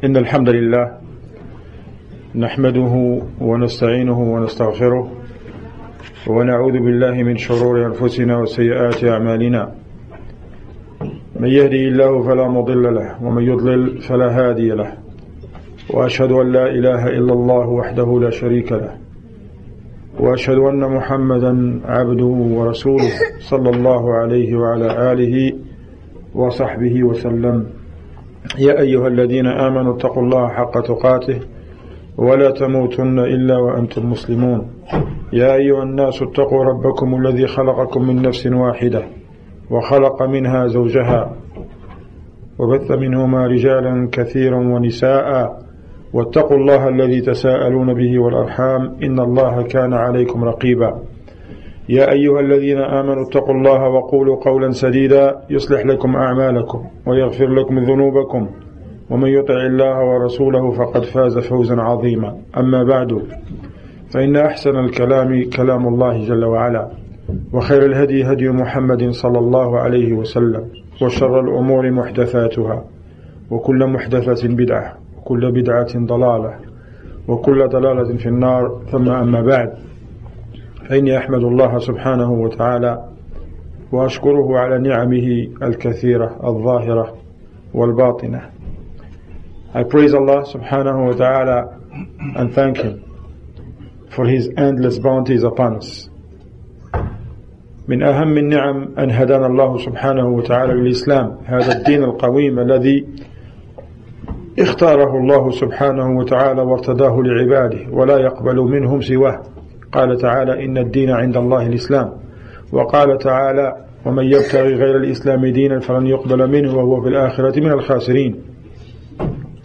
إن الحمد لله نحمده ونستعينه ونستغفره ونعوذ بالله من شرور أنفسنا وسيئات أعمالنا من يهدي الله فلا مضل له ومن يضلل فلا هادي له وأشهد أن لا إله إلا الله وحده لا شريك له وأشهد أن محمدا عبده ورسوله صلى الله عليه وعلى آله وصحبه وسلم. يا أيها الذين آمنوا اتقوا الله حق تقاته ولا تموتن إلا وأنتم مسلمون. يا أيها الناس اتقوا ربكم الذي خلقكم من نفس واحدة وخلق منها زوجها وبث منهما رجالا كثيرا ونساء واتقوا الله الذي تساءلون به والأرحام إن الله كان عليكم رقيبا. يا أيها الذين آمنوا اتقوا الله وقولوا قولا سديدا يصلح لكم أعمالكم ويغفر لكم ذنوبكم ومن يطع الله ورسوله فقد فاز فوزا عظيما. أما بعد فإن أحسن الكلام كلام الله جل وعلا وخير الهدي هدي محمد صلى الله عليه وسلم وشر الأمور محدثاتها وكل محدثة بدعة وكل بدعة ضلالة وكل ضلالة في النار. ثم أما بعد فإني أحمد الله سبحانه وتعالى وأشكره على نعمه الكثيرة الظاهرة والباطنة. I praise Allah subhanahu wa ta'ala and thank Him for His endless bounties upon us. من أهم النعم أن هدانا الله سبحانه وتعالى للإسلام هذا الدين القويم الذي اختاره الله سبحانه وتعالى وارتداه لعباده ولا يقبل منهم سواه. قال تعالى إن الدين عند الله الإسلام وقال تعالى ومن يبتغي غير الإسلام دينا فلن يقبل منه وهو في الآخرة من الخاسرين.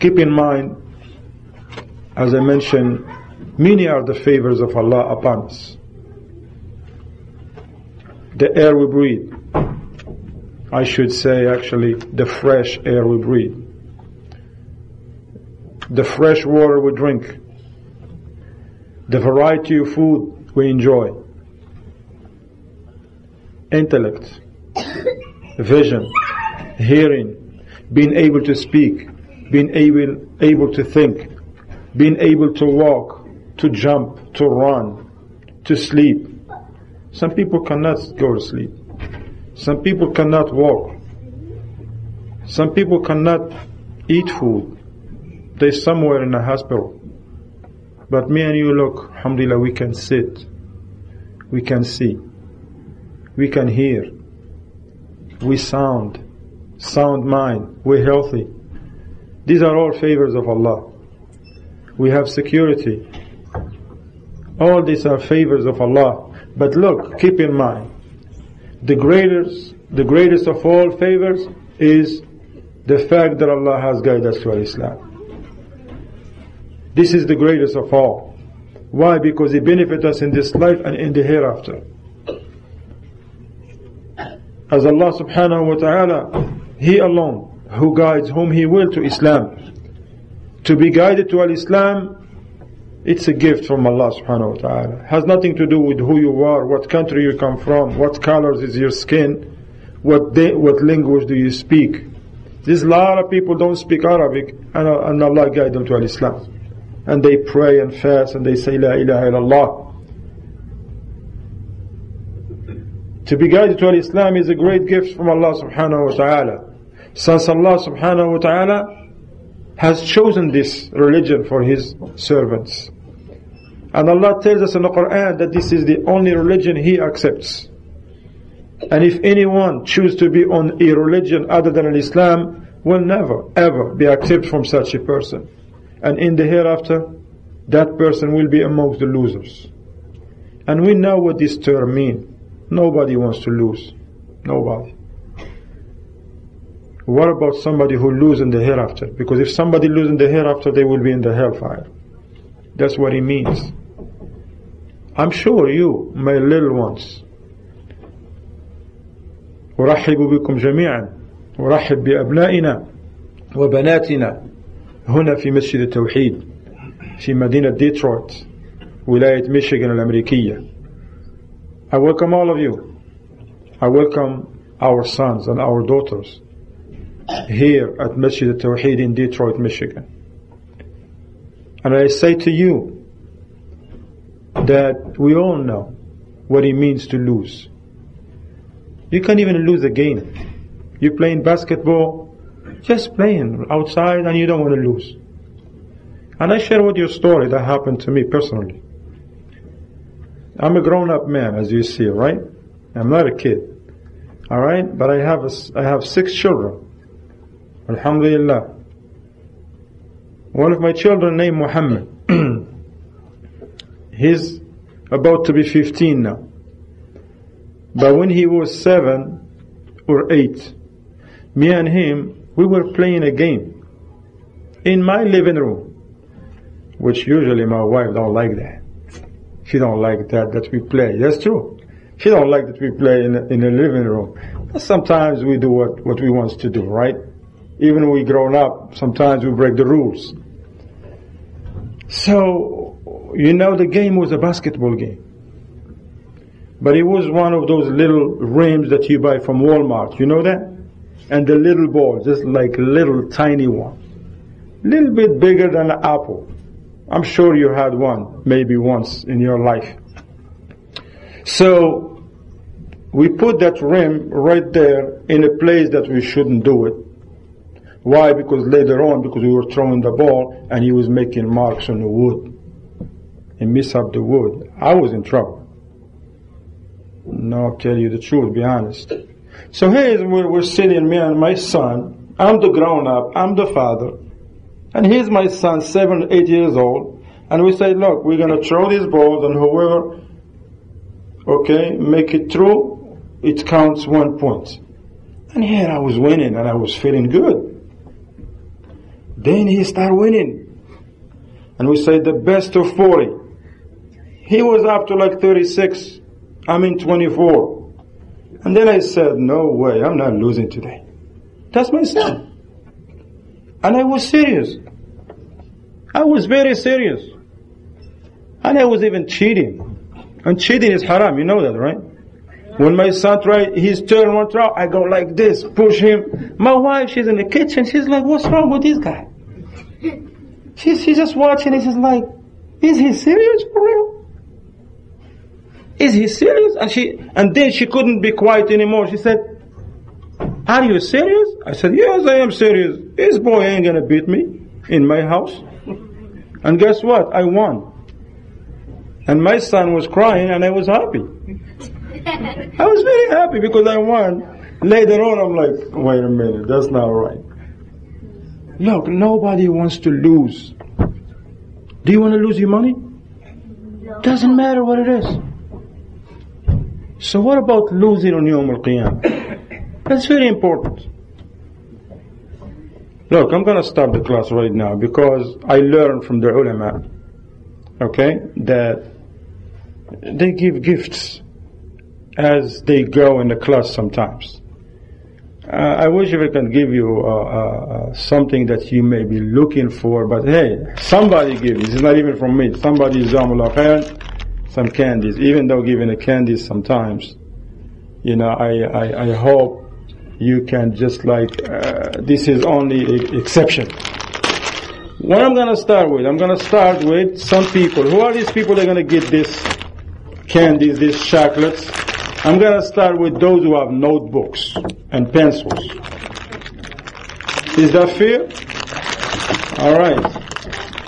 Keep in mind, as I mentioned, many are the favors of Allah upon us. The air we breathe, I should say actually the fresh air we breathe, the fresh water we drink, the variety of food we enjoy, intellect, vision, hearing, being able to speak, being able to think, being able to walk, to jump, to run, to sleep. Some people cannot go to sleep. Some people cannot walk. Some people cannot eat food. They're somewhere in a hospital. But me and you, look, alhamdulillah, we can sit, we can see, we can hear, we sound mind, we're healthy. These are all favors of Allah. We have security. All these are favors of Allah. But look, keep in mind, the greatest of all favors is the fact that Allah has guided us to Islam. This is the greatest of all. Why? Because it benefits us in this life and in the hereafter. As Allah subhanahu wa ta'ala, He alone who guides whom He will to Islam. To be guided to al-Islam, it's a gift from Allah subhanahu wa ta'ala. It has nothing to do with who you are, what country you come from, what colors is your skin, what language do you speak. There's a lot of people don't speak Arabic and Allah guide them to al-Islam. And they pray and fast and they say La ilaha illallah. To be guided to al-Islam is a great gift from Allah subhanahu wa ta'ala. Since Allah subhanahu wa ta'ala has chosen this religion for His servants. And Allah tells us in the Quran that this is the only religion He accepts. And if anyone chooses to be on a religion other than Islam, will never ever be accepted from such a person. And in the hereafter, that person will be amongst the losers. And we know what this term means. Nobody wants to lose. Nobody. What about somebody who loses in the hereafter? Because if somebody loses in the hereafter, they will be in the hellfire. That's what it means. I'm sure you, my little ones, أرحب بكم جميعا أرحب بأبنائنا وبناتنا هنا في مسجد التوحيد في مدينة ديترويت ولاية ميشيغان الأمريكية. I welcome all of you. I welcome our sons and our daughters here at Masjid al-Tawheed in Detroit, Michigan. And I say to you that we all know what it means to lose. You can't even lose a game. You're playing basketball, just playing outside, and you don't want to lose. And I share with you a story that happened to me personally. I'm a grown-up man, as you see, right? I'm not a kid. All right? But I have 6 children. Alhamdulillah. One of my children named Muhammad. He's about to be 15 now. But when he was 7 or 8, me and him, we were playing a game in my living room, which usually my wife don't like that. She don't like that we play. That's true. She don't like that we play in the living room. But sometimes we do what we want to do, right? Even when we grown up, sometimes we break the rules. So, the game was a basketball game. But it was one of those little rims that you buy from Walmart. You know that? And the little ball, just like little tiny one. Little bit bigger than an apple. I'm sure you had one, maybe once in your life. So, we put that rim right there in a place that we shouldn't do it. Why? Because later on, because we were throwing the ball and he was making marks on the wood. And miss up the wood. I was in trouble. No, I'll tell you the truth, be honest. So here we're sitting, me and my son. I'm the grown-up, I'm the father. And here's my son, 7, 8 years old. And we say, look, we're going to throw these balls and whoever, make it through, it counts 1 point. And here I was winning and I was feeling good. Then he started winning. And we say the best of 40. He was up to like 36. I'm in 24. And then I said, no way, I'm not losing today. That's my son. And I was serious. I was very serious. And I was even cheating. And cheating is haram, you know that, right? When my son tried his turn one try, I go like this, push him. My wife, she's in the kitchen, she's like, what's wrong with this guy? She's just watching it, she's like, is he serious for real? Is he serious? And then she couldn't be quiet anymore. She said, are you serious? I said, yes, I am serious. This boy ain't gonna beat me in my house. And guess what? I won. And my son was crying and I was happy. I was very happy because I won. Later on I'm like, wait a minute, that's not right. Look, nobody wants to lose. Do you want to lose your money? Doesn't matter what it is. So what about losing on Yawm al-Qiyamah? That's very important. Look, I'm going to stop the class right now because I learned from the ulama, that they give gifts as they go in the class sometimes. I wish if I can give you something that you may be looking for, but hey, somebody give it. It's not even from me. Somebody is some candies. Even though giving the candies sometimes, I hope you can just this is only exception. What I'm going to start with some people. Who are these people that are going to get this candies, these chocolates? I'm going to start with those who have notebooks and pencils. Is that fair? Alright.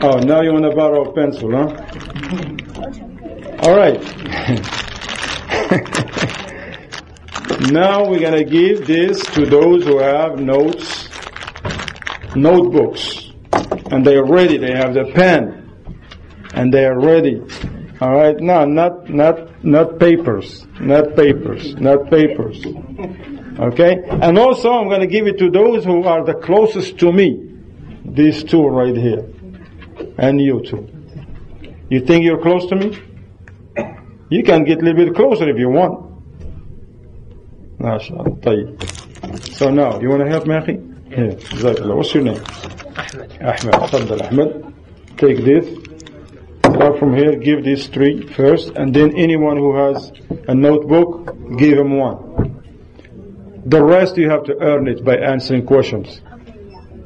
Oh, now you want to borrow a pencil, huh? Alright. Now we're going to give this to those who have notebooks. And they are ready. They have the pen. And they are ready. Alright? No, not papers. Not papers. Okay? And also I'm going to give it to those who are the closest to me. These two right here. And you two. You think you're close to me? You can get a little bit closer if you want. MashaAllah. طيب. So now, you want to help me, akhi? Here. Jazakallah. What's your name? Ahmed. Tafadhal, Ahmed. Take this. Start from here. Give these 3 first. And then anyone who has a notebook, give him 1. The rest you have to earn it by answering questions.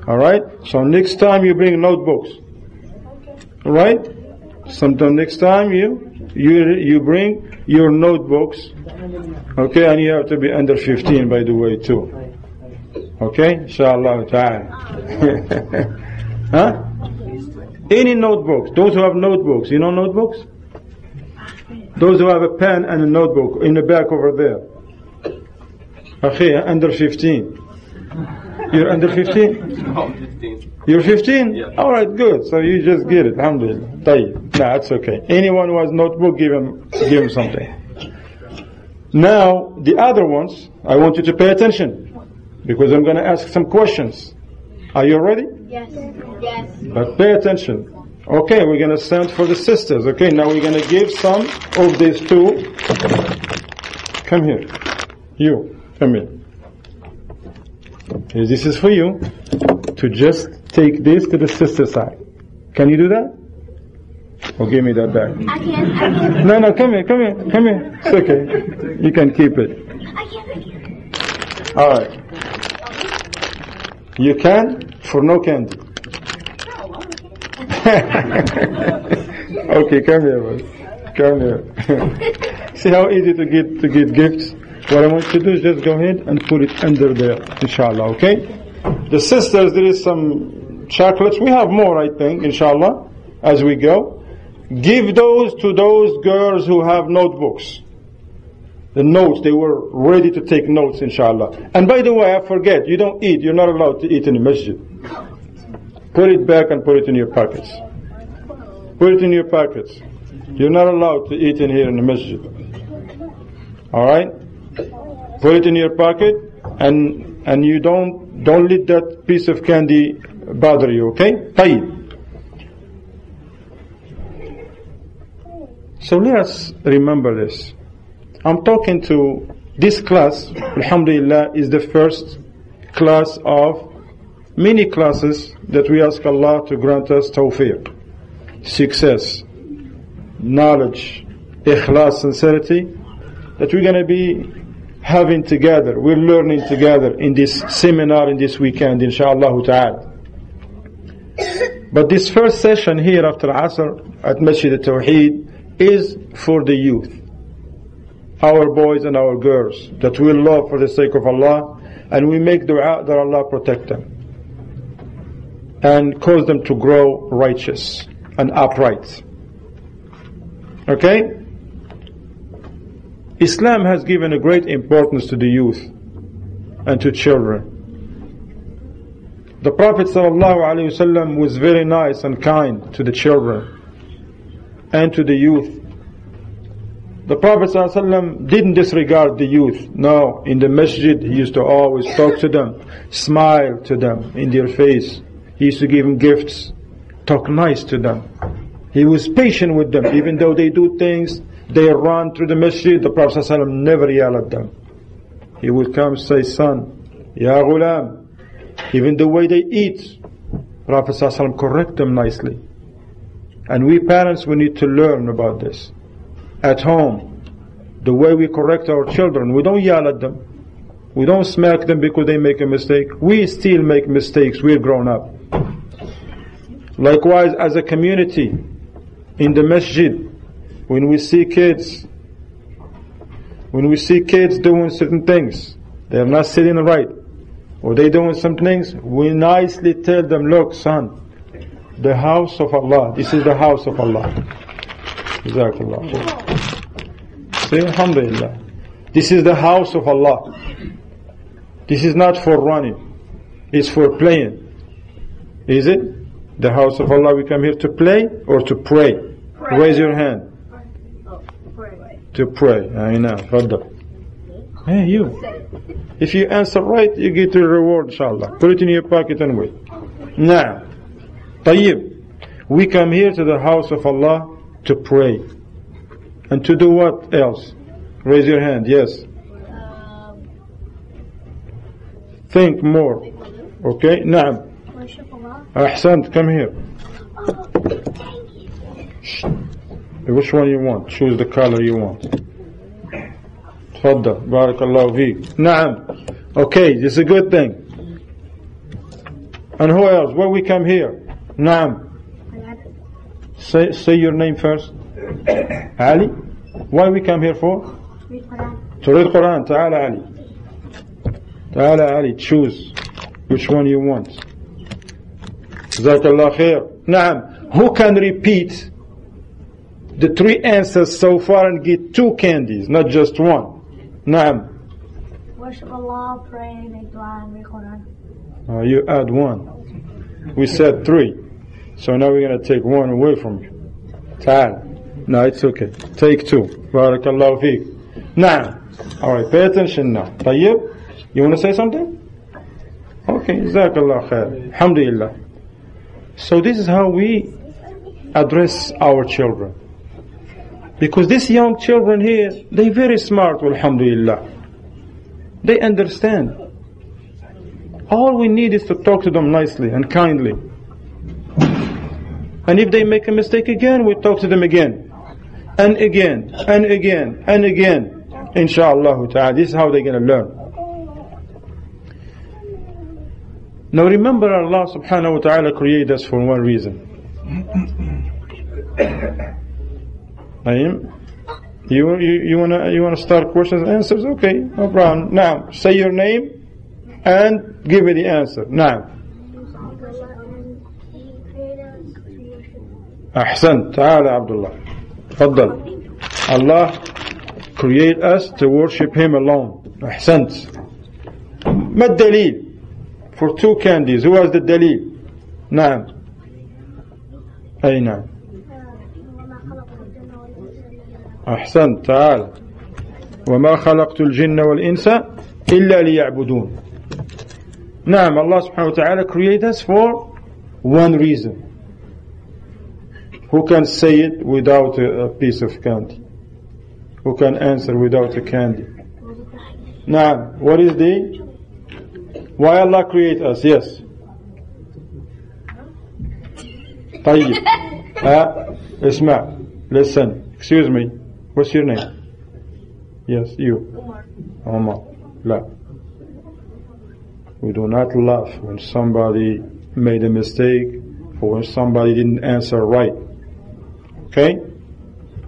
Alright? So next time you bring notebooks. Right? Sometime next time you bring your notebooks. Okay, and you have to be under 15, by the way, too. Okay, inshallah ta'ala. Huh? Any notebooks. Those who have notebooks, you know notebooks? Those who have a pen and a notebook in the back over there. Okay, under 15. You're under 15? No, 15. You're 15? Yeah. Alright, good. So you just get it. Alhamdulillah. Tayyib. No, that's okay. Anyone who has notebook, give him something. Now, the other ones, I want you to pay attention, because I'm going to ask some questions. Are you ready? Yes. Yes. But pay attention. Okay, we're going to send for the sisters. Okay, now we're going to give some of these two. Come here. You, come here. Okay, this is for you to just take this to the sister side. Can you do that? Or give me that back. I can't. No, come here. It's okay. You can keep it. I can't. Alright. You can for no candy. Okay, come here, boy. Come here. See how easy to get gifts? What I want you to do is just go ahead and put it under there, inshallah, okay? The sisters, there is some chocolates. We have more, I think, inshallah, as we go. Give those to those girls who have notebooks. The notes, they were ready to take notes, inshallah. And by the way, I forget, you don't eat. You're not allowed to eat in the masjid. Put it back and put it in your pockets. Put it in your pockets. You're not allowed to eat in here in the masjid. Alright? Put it in your pocket, and you don't let that piece of candy bother you, okay? Tayyib. So let us remember this. I'm talking to this class, alhamdulillah, is the first class of many classes that we ask Allah to grant us tawfiq, success, knowledge, ikhlas, sincerity, that we're going to be having together. We're learning together in this seminar, in this weekend, inshallah ta'ala. But this first session here after Asr at Masjid al-Tawheed is for the youth, our boys and our girls, that we love for the sake of Allah, and we make dua that Allah protect them and cause them to grow righteous and upright. Okay? Islam has given a great importance to the youth and to children. The Prophet ﷺ was very nice and kind to the children and to the youth. The Prophet ﷺ didn't disregard the youth. No, in the masjid he used to always talk to them, smile to them in their face. He used to give them gifts, talk nice to them. He was patient with them, even though they do things, they run through the masjid. The Prophet ﷺ never yelled at them. He would come and say, son, ya ghulam. Even the way they eat, Prophet ﷺ correct them nicely. And we parents, we need to learn about this. At home, the way we correct our children, we don't yell at them. We don't smack them because they make a mistake. We still make mistakes. We're grown up. Likewise, as a community, in the masjid, when we see kids doing certain things, they're not sitting right, or they doing some things, we nicely tell them, look, son, the house of Allah, this is the house of Allah. Jazakallah. Say, alhamdulillah. This is the house of Allah. This is not for running. It's for playing. Is it? The house of Allah, we come here to play or to pray? Raise your hand. To pray. I know. Hey, you. If you answer right, you get a reward, inshallah. Put it in your pocket and wait. Now, tayyib. We come here to the house of Allah to pray. And to do what else? Raise your hand, yes. Think more. Okay, na'am. Ahsant, come here. Which one you want? Choose the color you want. Tfaddal, barakallahu feek. Na'am. Okay, this is a good thing. And who else? Where we come here? Na'am. Say your name first. Ali. Why we come here for? Read Quran. To read Quran. Ta'ala Ali. Ta'ala Ali. Choose which one you want. Jazakallah khair. Naam. Who can repeat the 3 answers so far and get 2 candies, not just 1? Naam. Worship Allah, pray, make dua, and read Quran. You add 1. We said 3. So now we're going to take 1 away from you. Ta'ala. No, it's okay. Take 2. Barakallahu feek. Naam. Alright, pay attention now. Tayyib? You want to say something? Okay. Jazakallah khair. Alhamdulillah. So this is how we address our children. Because these young children here, they're very smart, alhamdulillah. They understand. All we need is to talk to them nicely and kindly. And if they make a mistake again, we talk to them again. And again, and again, and again. Inshallah ta'ala. This is how they're going to learn. Now remember, Allah subhanahu wa ta'ala created us for one reason. You wanna start questions and answers? Okay, no problem. Now say your name and give me the answer. Now. Ahsan. Ta'ala Abdullah. Faddal. Allah create us to worship Him alone. Ahsant. Ma dalil? For 2 candies. Who has the dalil? Naam. Ay naam. أحسنت تعالى وما خلقت الجن والإنس إلا ليعبدون. نعم, Allah subhanahu wa ta'ala created us for one reason. Who can say it without a piece of candy? Who can answer without a candy? نعم, what is the why Allah create us? Yes. طيب. اسمع. Listen. Excuse me. What's your name? Yes, you. Omar. La. We do not laugh when somebody made a mistake or when somebody didn't answer right. Okay?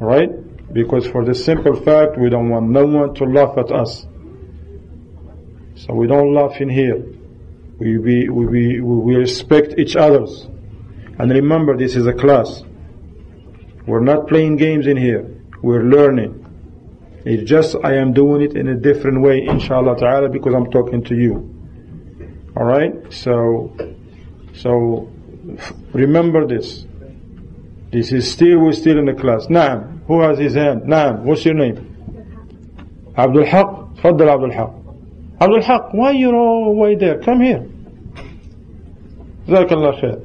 Alright? Because for the simple fact, we don't want no one to laugh at us. So we don't laugh in here. We respect each other's. And remember, this is a class. We're not playing games in here. We're learning. It's just I am doing it in a different way, inshallah ta'ala, because I'm talking to you. Alright? So remember this. This is we're still in the class. Naam. Who has his hand? Naam. What's your name? Abdul Haq. Faddal Abdul Haq. Abdul Haq, why you're all way there? Come here. Jazakallah khair.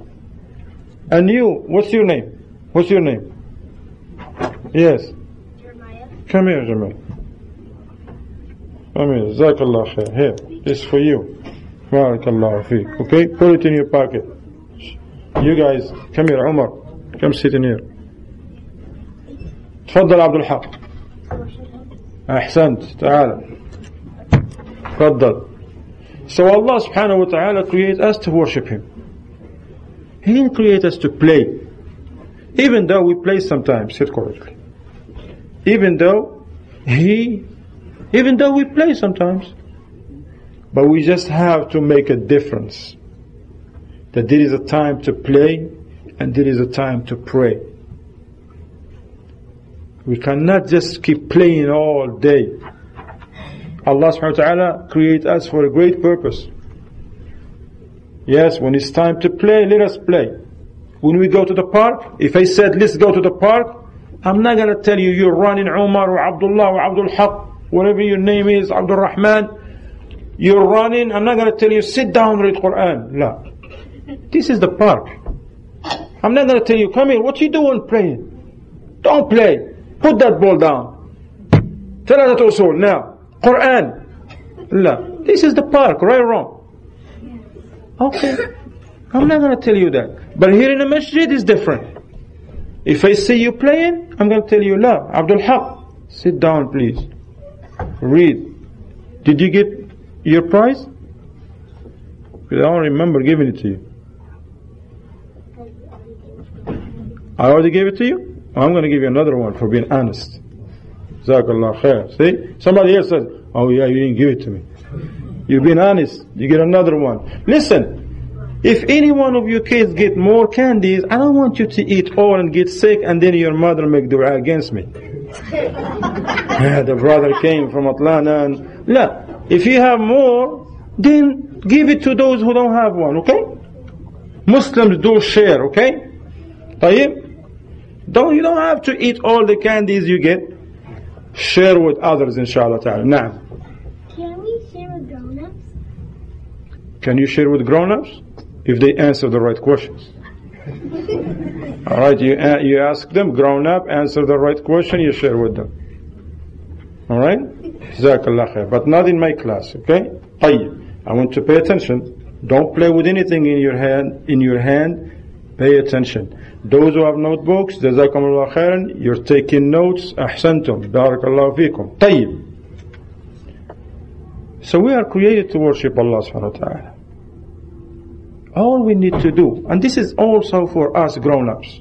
And you, what's your name? What's your name? Yes. Jeremiah. Come here, Jamal. Come here. Jazakallah khair. Here. This is for you. Barakallah feek. Okay? Put it in your pocket. You guys, come here, Umar. Come sit in here. تفضل عبد الحق. أحسنت. تعال. تفضل. So Allah subhanahu wa ta'ala created us to worship Him. He didn't create us to play. Even though we play sometimes, sit correctly. Even though we play sometimes. But we just have to make a difference. That there is a time to play and there is a time to pray. We cannot just keep playing all day. Allah subhanahu wa ta'ala created us for a great purpose. Yes, when it's time to play, let us play. When we go to the park, if I said let's go to the park, I'm not going to tell you you're running Umar or Abdullah or Abdul Haq, whatever your name is, Abdul Rahman. You're running, I'm not going to tell you sit down and read Quran. No. This is the park. I'm not going to tell you, come here, what you doing playing? Don't play. Put that ball down. Tell that also now. Quran. No. This is the park, right or wrong? Okay. I'm not going to tell you that. But here in the masjid is different. If I see you playing, I'm going to tell you, La, Abdul Haq, sit down please. Read. Did you get your prize? Because I don't remember giving it to you. I already gave it to you. I'm going to give you another one for being honest. Jazakallah khair. See? Somebody else says, oh yeah, you didn't give it to me. You've been honest. You get another one. Listen, if any one of your kids get more candies, I don't want you to eat all and get sick and then your mother make dua against me. The brother came from Atlanta and, no, if you have more, then give it to those who don't have one, okay? Muslims do share, okay? طيب? You don't have to eat all the candies you get. Share with others, inshallah ta'ala. Now, Can we share with grown-ups? can you share with grown-ups? If they answer the right questions. Alright, you ask them, grown up, answer the right question, you share with them. Alright? Jazakallah khair. But not in my class, okay? طيب. I want to pay attention. Don't play with anything in your hand. Pay attention. Those who have notebooks, jazakumullah khairan, you're taking notes. Ahsantum. Barakallahu fikum. طيب. So we are created to worship Allah subhanahu wa ta'ala. All we need to do, and this is also for us grown-ups,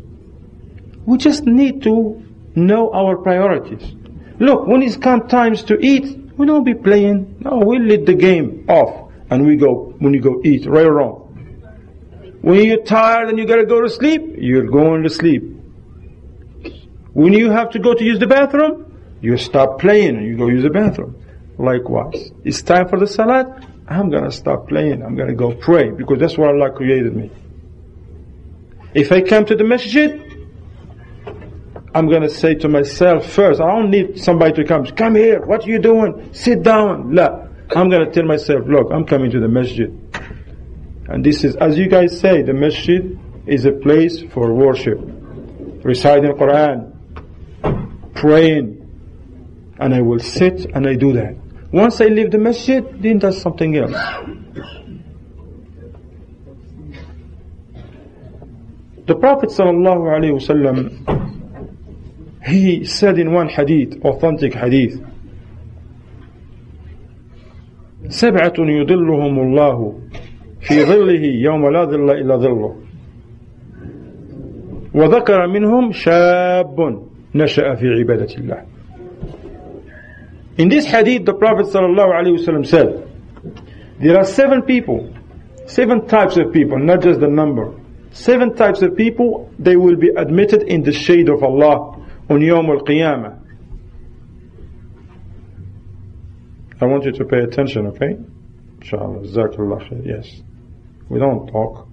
we just need to know our priorities. Look, when it's come times to eat, we don't be playing. No, we let the game off and when you go eat, right or wrong. When you're tired and you gotta go to sleep, you're going to sleep. When you have to go to use the bathroom, you stop playing and you go use the bathroom. Likewise, it's time for the salat, I'm going to stop playing. I'm going to go pray because that's what Allah created me. If I come to the masjid, I'm going to say to myself first, I don't need somebody to come here, what are you doing? Sit down. La. I'm going to tell myself, look, I'm coming to the masjid. And this is, as you guys say, the masjid is a place for worship. Reciting Quran, praying. And I will sit and I do that. Once I leave the masjid, then that's something else. The Prophet ﷺ, he said in one hadith, authentic hadith, سبعة يظلهم الله في ظله يوم لا ظل إلا ظله وذكر منهم شاب نشأ في عبادة الله. In this hadith, the Prophet ﷺ said, there are 7 people, 7 types of people, not just the number. 7 types of people, they will be admitted in the shade of Allah on Yawm al-Qiyamah. I want you to pay attention, okay? Inshallah, Jazakallah khair. Yes. We don't talk.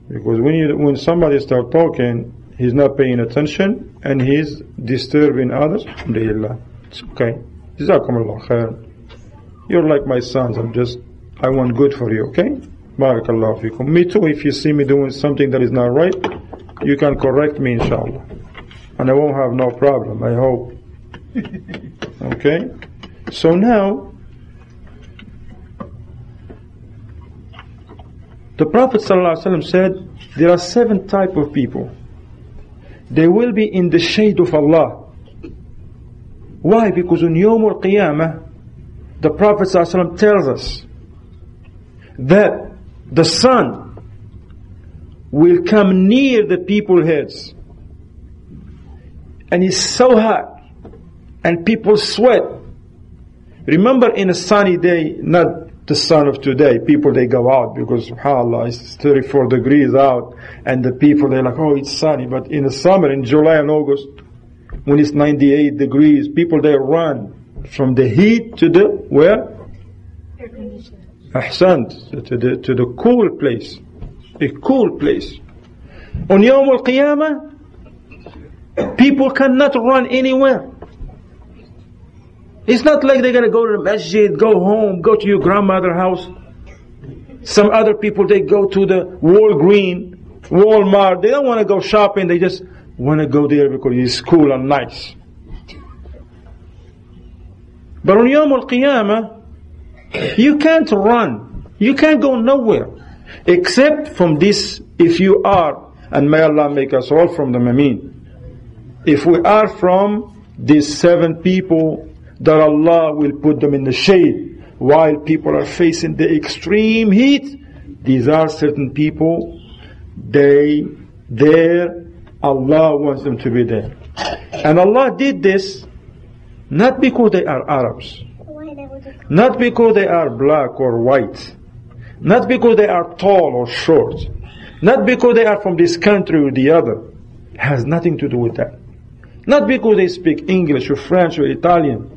Because when somebody starts talking, he's not paying attention and he's disturbing others. Alhamdulillah. It's okay. Jazakumullah khair. You're like my sons. I want good for you, okay? Barakallahu fikum. Me too, if you see me doing something that is not right, you can correct me, inshallah. And I won't have no problem, I hope. Okay? So now, the Prophet ﷺ said, there are 7 types of people. They will be in the shade of Allah. Why? Because on Yawm al-Qiyamah, the Prophet ﷺ tells us that the sun will come near the people's heads. And it's so hot. And people sweat. Remember in a sunny day, not the sun of today, people they go out because subhanAllah, it's 34 degrees out. And the people they're like, oh, it's sunny. But in the summer, in July and August, when it's 98 degrees, people they run from the heat to the where? Air conditioner. Ahsant, to the cool place. A cool place. On Yawm al-Qiyamah, people cannot run anywhere. It's not like they're going to go to the masjid, go home, go to your grandmother's house. Some other people, they go to the Walmart. They don't want to go shopping. They just want to go there because it's cool and nice. But on Yawm al-Qiyamah, you can't run. You can't go nowhere. Except from this, if you are, and may Allah make us all from them, Ameen. If we are from these 7 people, that Allah will put them in the shade while people are facing the extreme heat. These are certain people, there, Allah wants them to be there. And Allah did this not because they are Arabs, not because they are black or white, not because they are tall or short, not because they are from this country or the other. It has nothing to do with that. Not because they speak English or French or Italian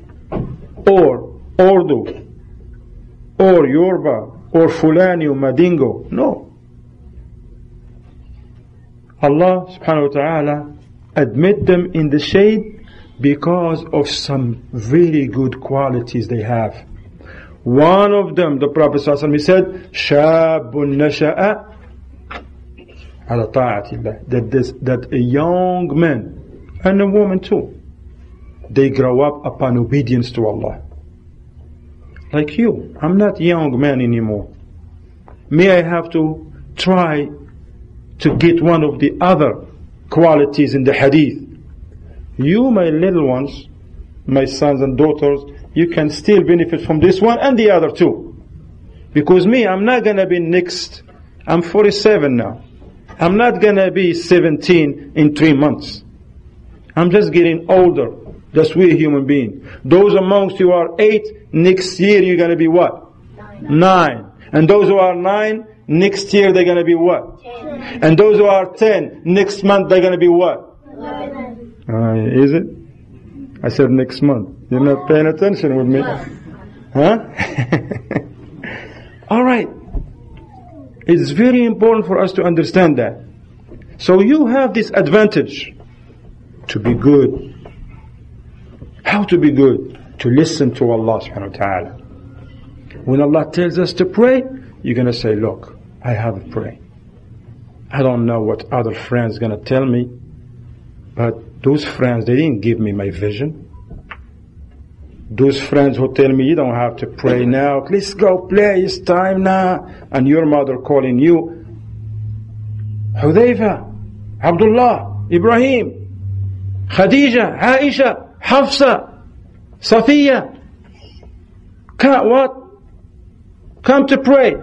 or Urdu or Yoruba or Fulani or Madingo. No. Allah subhanahu wa ta'ala admit them in the shade because of some very good qualities they have. One of them, the Prophet ﷺ said, شَابٌ نَشَأَ عَلَى طَاعَةِ اللَّهِ, that a young man and a woman too, they grow up upon obedience to Allah. Like you, I'm not a young man anymore. May I have to try to get one of the other qualities in the hadith. You, my little ones, my sons and daughters, you can still benefit from this one and the other too. Because me, I'm not going to be next, I'm 47 now. I'm not going to be 17 in 3 months. I'm just getting older. That's we human beings. Those amongst you are 8, next year you're going to be what? 9. And those who are 9, next year they're going to be what? 10. And those who are 10, next month they're going to be what? 11. Is it? I said next month. You're not paying attention with me. Huh? Alright. It's very important for us to understand that. So you have this advantage to be good. How to be good? To listen to Allah subhanahu wa ta'ala. When Allah tells us to pray, you're going to say, look, I have to pray. I don't know what other friends are going to tell me, but those friends, they didn't give me my vision. Those friends who tell me you don't have to pray now, let's go play, it's time now, and your mother calling you, Hudayfa, Abdullah, Ibrahim, Khadija, Aisha, Hafsa, Safiya, come to pray.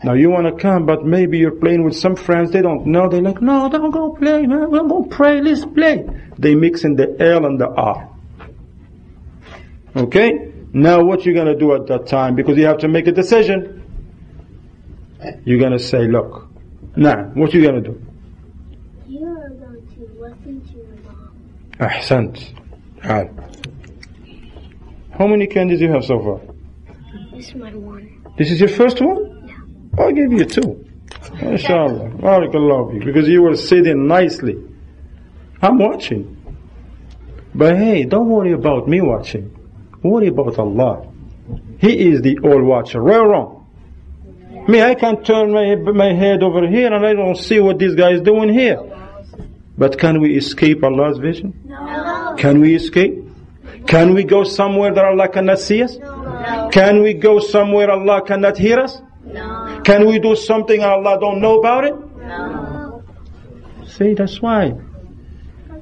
Now you want to come, but maybe you're playing with some friends, they don't know, they're like, no, don't go play, man, we're going to pray, let's play. They mix in the L and the R. Okay? Now what you're going to do at that time, because you have to make a decision, you're going to say, look, now, what you going to do? You are going to listen to your mom. Ahsant. How many candies do you have so far? This is my one. This is your first one? Yeah. I'll give you 2. Inshallah. Barakallahu feek. Because you were sitting nicely. I'm watching. But hey, don't worry about me watching. Worry about Allah. He is the all-watcher. Right or wrong? Me, I can turn my head over here and I don't see what this guy is doing here. But can we escape Allah's vision? No. Can we escape? Can we go somewhere that Allah cannot see us? No. Can we go somewhere Allah cannot hear us? No. Can we do something and Allah don't know about it? No. See, that's why.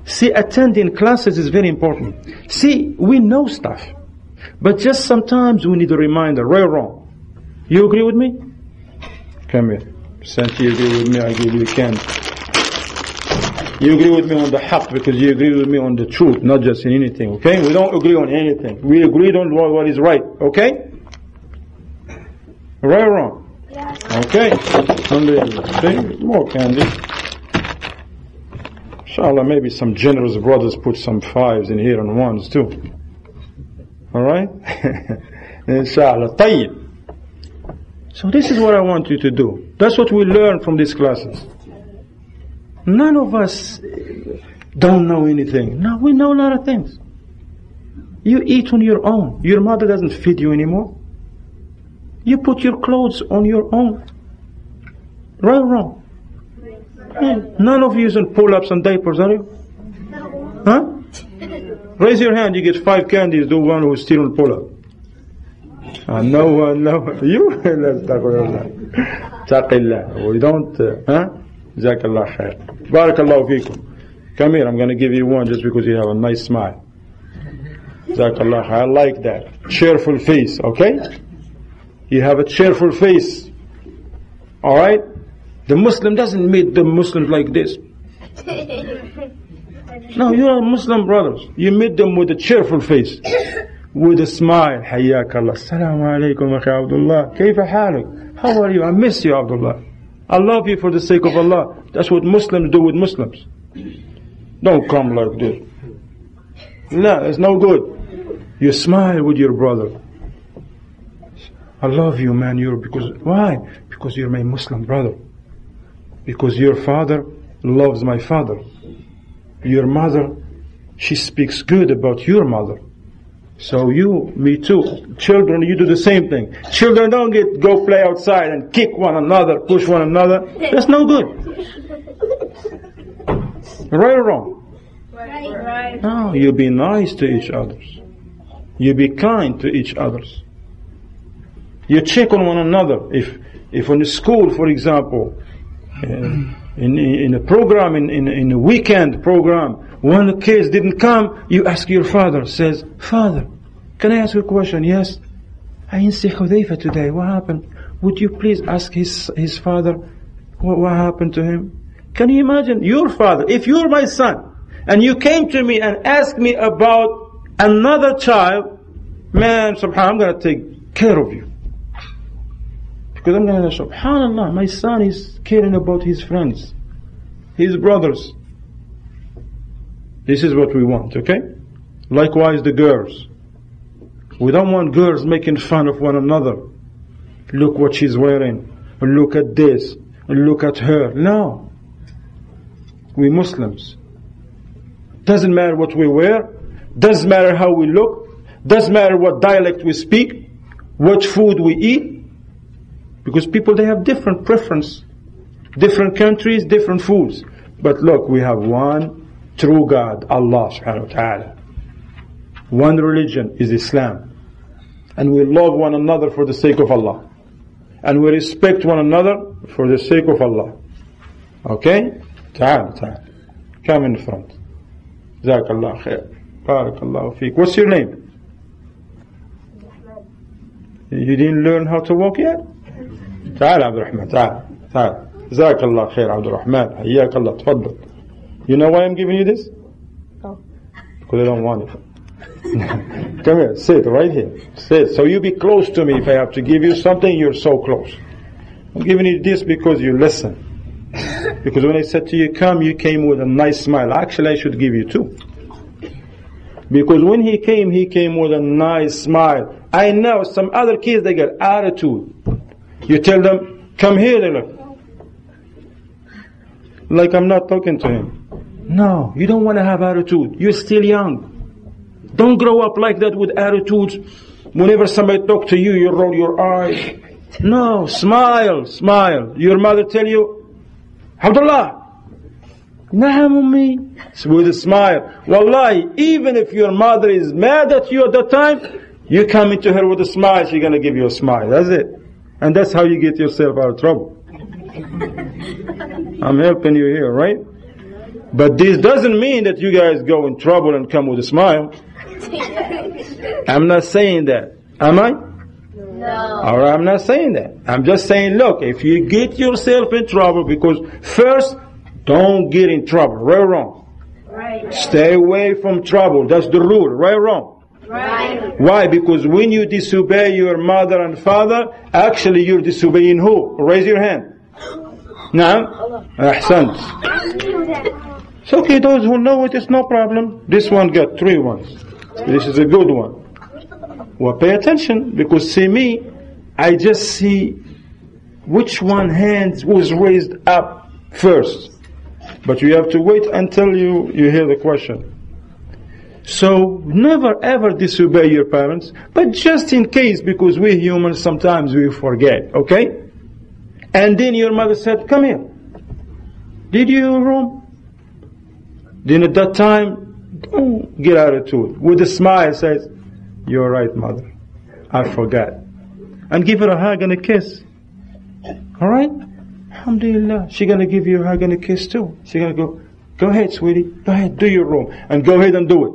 See, attending classes is very important. See, we know stuff. But just sometimes we need a reminder, right or wrong. You agree with me? Come here. Since you agree with me, I give you a candy. You agree with me on the haqq because you agree with me on the truth, not just in anything, okay? We don't agree on anything. We agree on what is right, okay? Right or wrong? Yes. Okay. Alhamdulillah. See? More candy. Inshallah, maybe some generous brothers put some 5s in here and 1s too. Alright? Inshallah. Tayyib. So this is what I want you to do. That's what we learn from these classes. None of us don't know anything. No, we know a lot of things. You eat on your own. Your mother doesn't feed you anymore. You put your clothes on your own. Right or wrong? None of you using pull-ups and diapers, are you? Huh? Raise your hand, you get 5 candies, the one who's still on pull-up. No one, you? Let's talk about that. Taqillah. We don't, Jazakallah khair. Barakallahu feekum. Come here, I'm going to give you 1 just because you have a nice smile. Jazakallah khair. I like that. Cheerful face, okay? You have a cheerful face. Alright? The Muslim doesn't meet the Muslims like this. No, you are Muslim brothers. You meet them with a cheerful face, with a smile. حياك الله. السلام عليكم أخي عبد الله. كيف حالك? How are you? I miss you, Abdullah. I love you for the sake of Allah. That's what Muslims do with Muslims. Don't come like this. No, it's no good. You smile with your brother. I love you, man. Why? Because you're my Muslim brother. Because your father loves my father. Your mother, she speaks good about your mother. So me too. Children, you do the same thing. Children don't go play outside and kick one another, push one another. That's no good. Right or wrong? Right. No, you be nice to each other. You be kind to each other. You check on one another. If in the school, for example, in a program, in a weekend program, one of the kids didn't come, you ask your father, says, Father, can I ask you a question? Yes. I didn't see Hudayfa today. What happened? Would you please ask his father what happened to him? Can you imagine your father, if you're my son, and you came to me and asked me about another child, man, subhanAllah, I'm going to take care of you. Because I'm going to say, subhanAllah, my son is caring about his friends, his brothers. This is what we want, okay? Likewise the girls. We don't want girls making fun of one another. Look what she's wearing. Look at this. Look at her. No. We Muslims. Doesn't matter what we wear. Doesn't matter how we look. Doesn't matter what dialect we speak. What food we eat. Because people, they have different preference. Different countries, different foods. But look, we have one true God, Allah subhanahu wa ta'ala. One religion is Islam. And we love one another for the sake of Allah. And we respect one another for the sake of Allah. Okay? Ta'ala. Come in front. Jazakallah khair. Barakallahu feek. What's your name? You didn't learn how to walk yet? تعال عبد الرحمن تعال جزاك الله خير عبد الرحمن حياك الله تفضل. You know why I'm giving you this? No. Because I don't want it. Come here, sit right here. Sit. So you be close to me. If I have to give you something, you're so close. I'm giving you this because you listen. Because when I said to you come, you came with a nice smile. Actually, I should give you two. Because when he came with a nice smile. I know some other kids, they get attitude. You tell them, come here, they look. Like I'm not talking to him. No, you don't want to have attitude. You're still young. Don't grow up like that with attitudes. Whenever somebody talk to you, you roll your eyes. No, smile. Your mother tell you, Abdullah, Naam ummi. With a smile. Wallahi, even if your mother is mad at you at that time, you come into her with a smile, she's going to give you a smile. That's it. And that's how you get yourself out of trouble. I'm helping you here, right? But this doesn't mean that you guys go in trouble and come with a smile. I'm not saying that. Am I? No. Or I'm not saying that. I'm just saying, look, if you get yourself in trouble, because first, don't get in trouble. Right or wrong? Right. Stay away from trouble. That's the rule. Right or wrong? Right. Why? Because when you disobey your mother and father, actually you're disobeying who? Raise your hand. Now, ahsant. It's okay, those who know it, it's no problem. This one got 3 ones. This is a good one. Well, pay attention, because see me, I just see which one hand was raised up first. But you have to wait until you hear the question. So, never ever disobey your parents, but just in case, because we humans sometimes we forget, okay? And then your mother said, come here. Did you room? Then at that time, don't get attitude. With a smile says, you're right, mother. I forgot. And give her a hug and a kiss. Alright? Alhamdulillah. She's going to give you a hug and a kiss too. She's going to go ahead, sweetie. Go ahead, do your room. And go ahead and do it.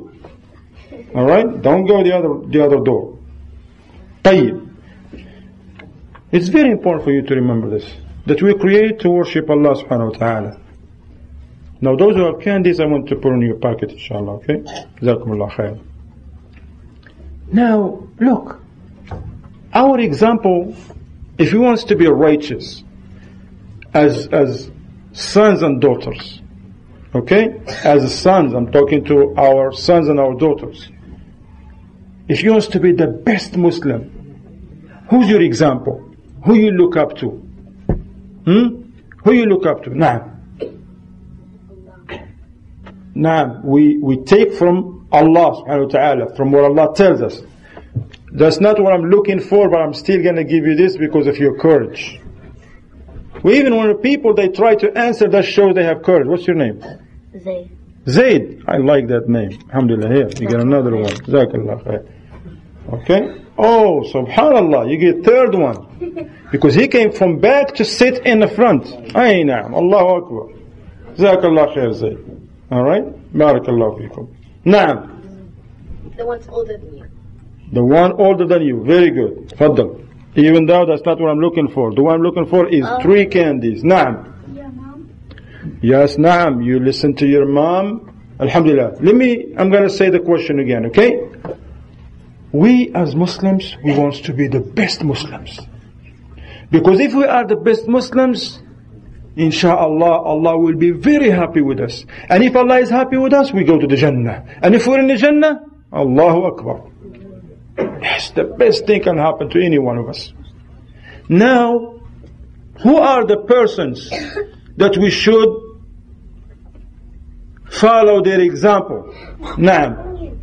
Alright? Don't go the other door. طيب. It's very important for you to remember this. that we create to worship Allah subhanahu wa ta'ala. Now those who have candies, I want to put in your pocket, inshallah, okay? Jazakumullah khair. Now, look, our example, if he wants to be righteous as sons and daughters, okay? As sons, I'm talking to our sons and our daughters. If he wants to be the best Muslim, who's your example? Who you look up to? Who you look up to? Naam, we take from Allah subhanahu wa ta'ala, from what Allah tells us. That's not what I'm looking for, but I'm still going to give you this because of your courage. Even when people, they try to answer, that shows they have courage. What's your name? Zayd. Zayd. I like that name. Alhamdulillah. Here, you get another one. Jazakallah khair. Okay? Oh, subhanallah, you get third one. Because he came from back to sit in the front. Ay na'am, Allahu Akbar. Jazakallah khair, Zayd. Alright? Barakallahu feekum. Na'am. The one's older than you. The one older than you. Very good. Faddal. Even though that's not what I'm looking for. The one I'm looking for is 3 candies. Na'am. Yeah, Mom. Yes, na'am. You listen to your mom. Alhamdulillah. I'm going to say the question again, okay? We as Muslims, we want to be the best Muslims. Because if we are the best Muslims, inshallah, Allah will be very happy with us. And if Allah is happy with us, we go to the Jannah. And if we're in the Jannah, Allahu Akbar. Yes, the best thing can happen to any one of us. Now, who are the persons that we should follow their example? Naam.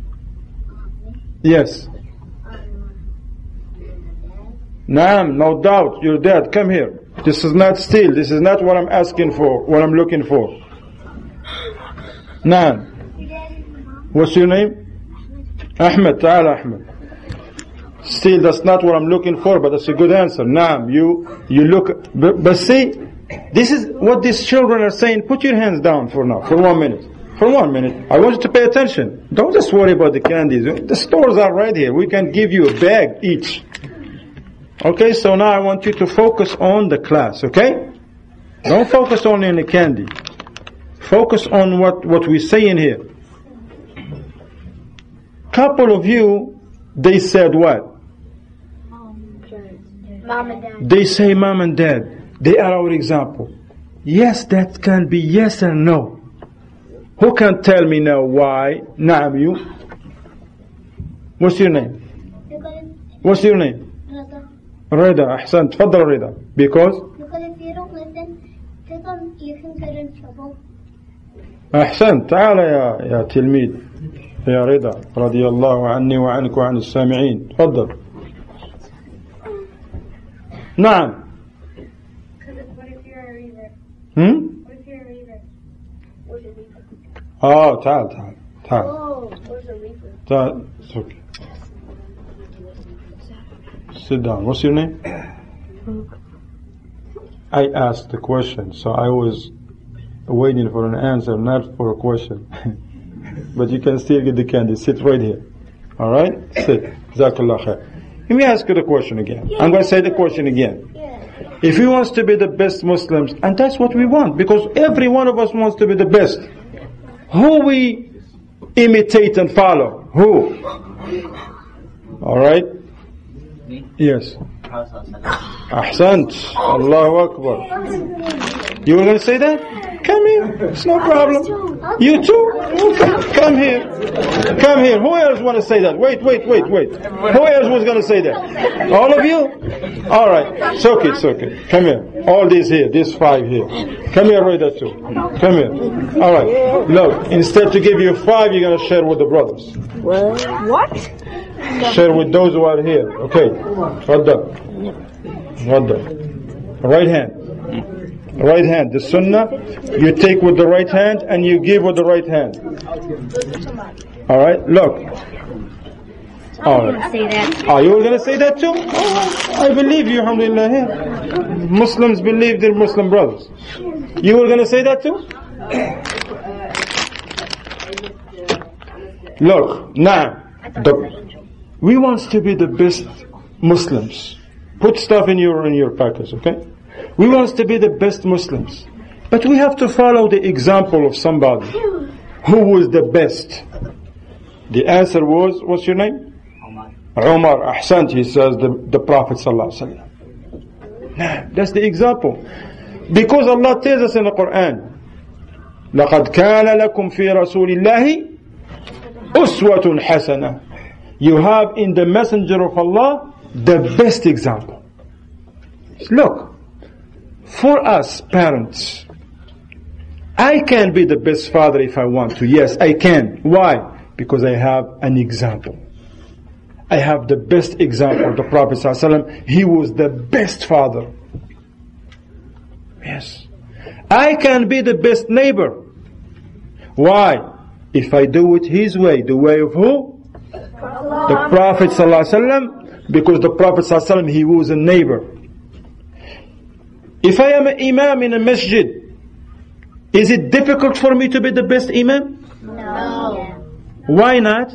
Yes. Naam, no doubt, your dad, come here. This is not steal, this is not what I'm asking for, what I'm looking for. Naam. What's your name? Ahmed, ta'ala Ahmed. Still, that's not what I'm looking for, but that's a good answer. Naam, you look, but see, this is what these children are saying. Put your hands down for now, for 1 minute. For 1 minute. I want you to pay attention. Don't just worry about the candies. The stores are right here. We can give you a bag each. Okay, so now I want you to focus on the class, okay? Don't focus only on the candy. Focus on what we say in here. Couple of you, they said what? Mom and Dad. They say mom and dad. They are our example. Yes, that can be yes and no. Who can tell me now why? Naam, you. What's your name? What's your name? Rida. Ahsan. Tfaddal Rida. Because if you don't listen to them, you can get in trouble. أحسنت. تعال يا تلميذ يا رضا رضي الله عني وعنك وعن السامعين. تفضل. نعم. What if you're a reader? What if you're a reader? What's a reader? تعال. Oh, what's a reader? تعال. It's okay. Sit down. What's your name? I asked the question, so I was waiting for an answer, not for a question. But you can still get the candy. Sit right here. Alright? Sit. Jazakallah khair. Let me ask you the question again. I'm going to say the question again. If he wants to be the best Muslims, and that's what we want, because every one of us wants to be the best, who we imitate and follow? Who? Alright? Yes. Ahsant. Allahu Akbar. You were going to say that? Come here. It's no problem. You too? Okay. Come here. Come here. Who else want to say that? Wait. Who else was going to say that? All of you? Alright. It's okay. Come here. All these here. These 5 here. Come here, Rida too. Come here. Alright. Look, instead to give you 5, you're going to share with the brothers. What? Share with those who are here. Okay. Radda. Right hand. The sunnah, you take with the right hand and you give with the right hand. Alright, look. Alright. You were going to say that too? I believe you, alhamdulillah. Yeah. Muslims believe their Muslim brothers. You were going to say that too? Look, now, we want to be the best Muslims. Put stuff in your packets, okay? We want to be the best Muslims. But we have to follow the example of somebody. Who was the best? The answer was, what's your name? Umar. Ahsant, he says, the Prophet sallallahu alaihi wasallam. That's the example. Because Allah tells us in the Quran, لَقَدْ كَانَ لَكُمْ فِي رَسُولِ اللَّهِ أُسْوَةٌ حَسَنَةٌ. You have in the Messenger of Allah the best example. Look, for us parents, I can be the best father if I want to. Yes, I can. Why? Because I have an example. I have the best example. The Prophet ﷺ, he was the best father. Yes. I can be the best neighbor. Why? If I do it his way, the way of who? The Prophet ﷺ, because the Prophet ﷺ, he was a neighbor. If I am an imam in a masjid, is it difficult for me to be the best imam? No. Why not?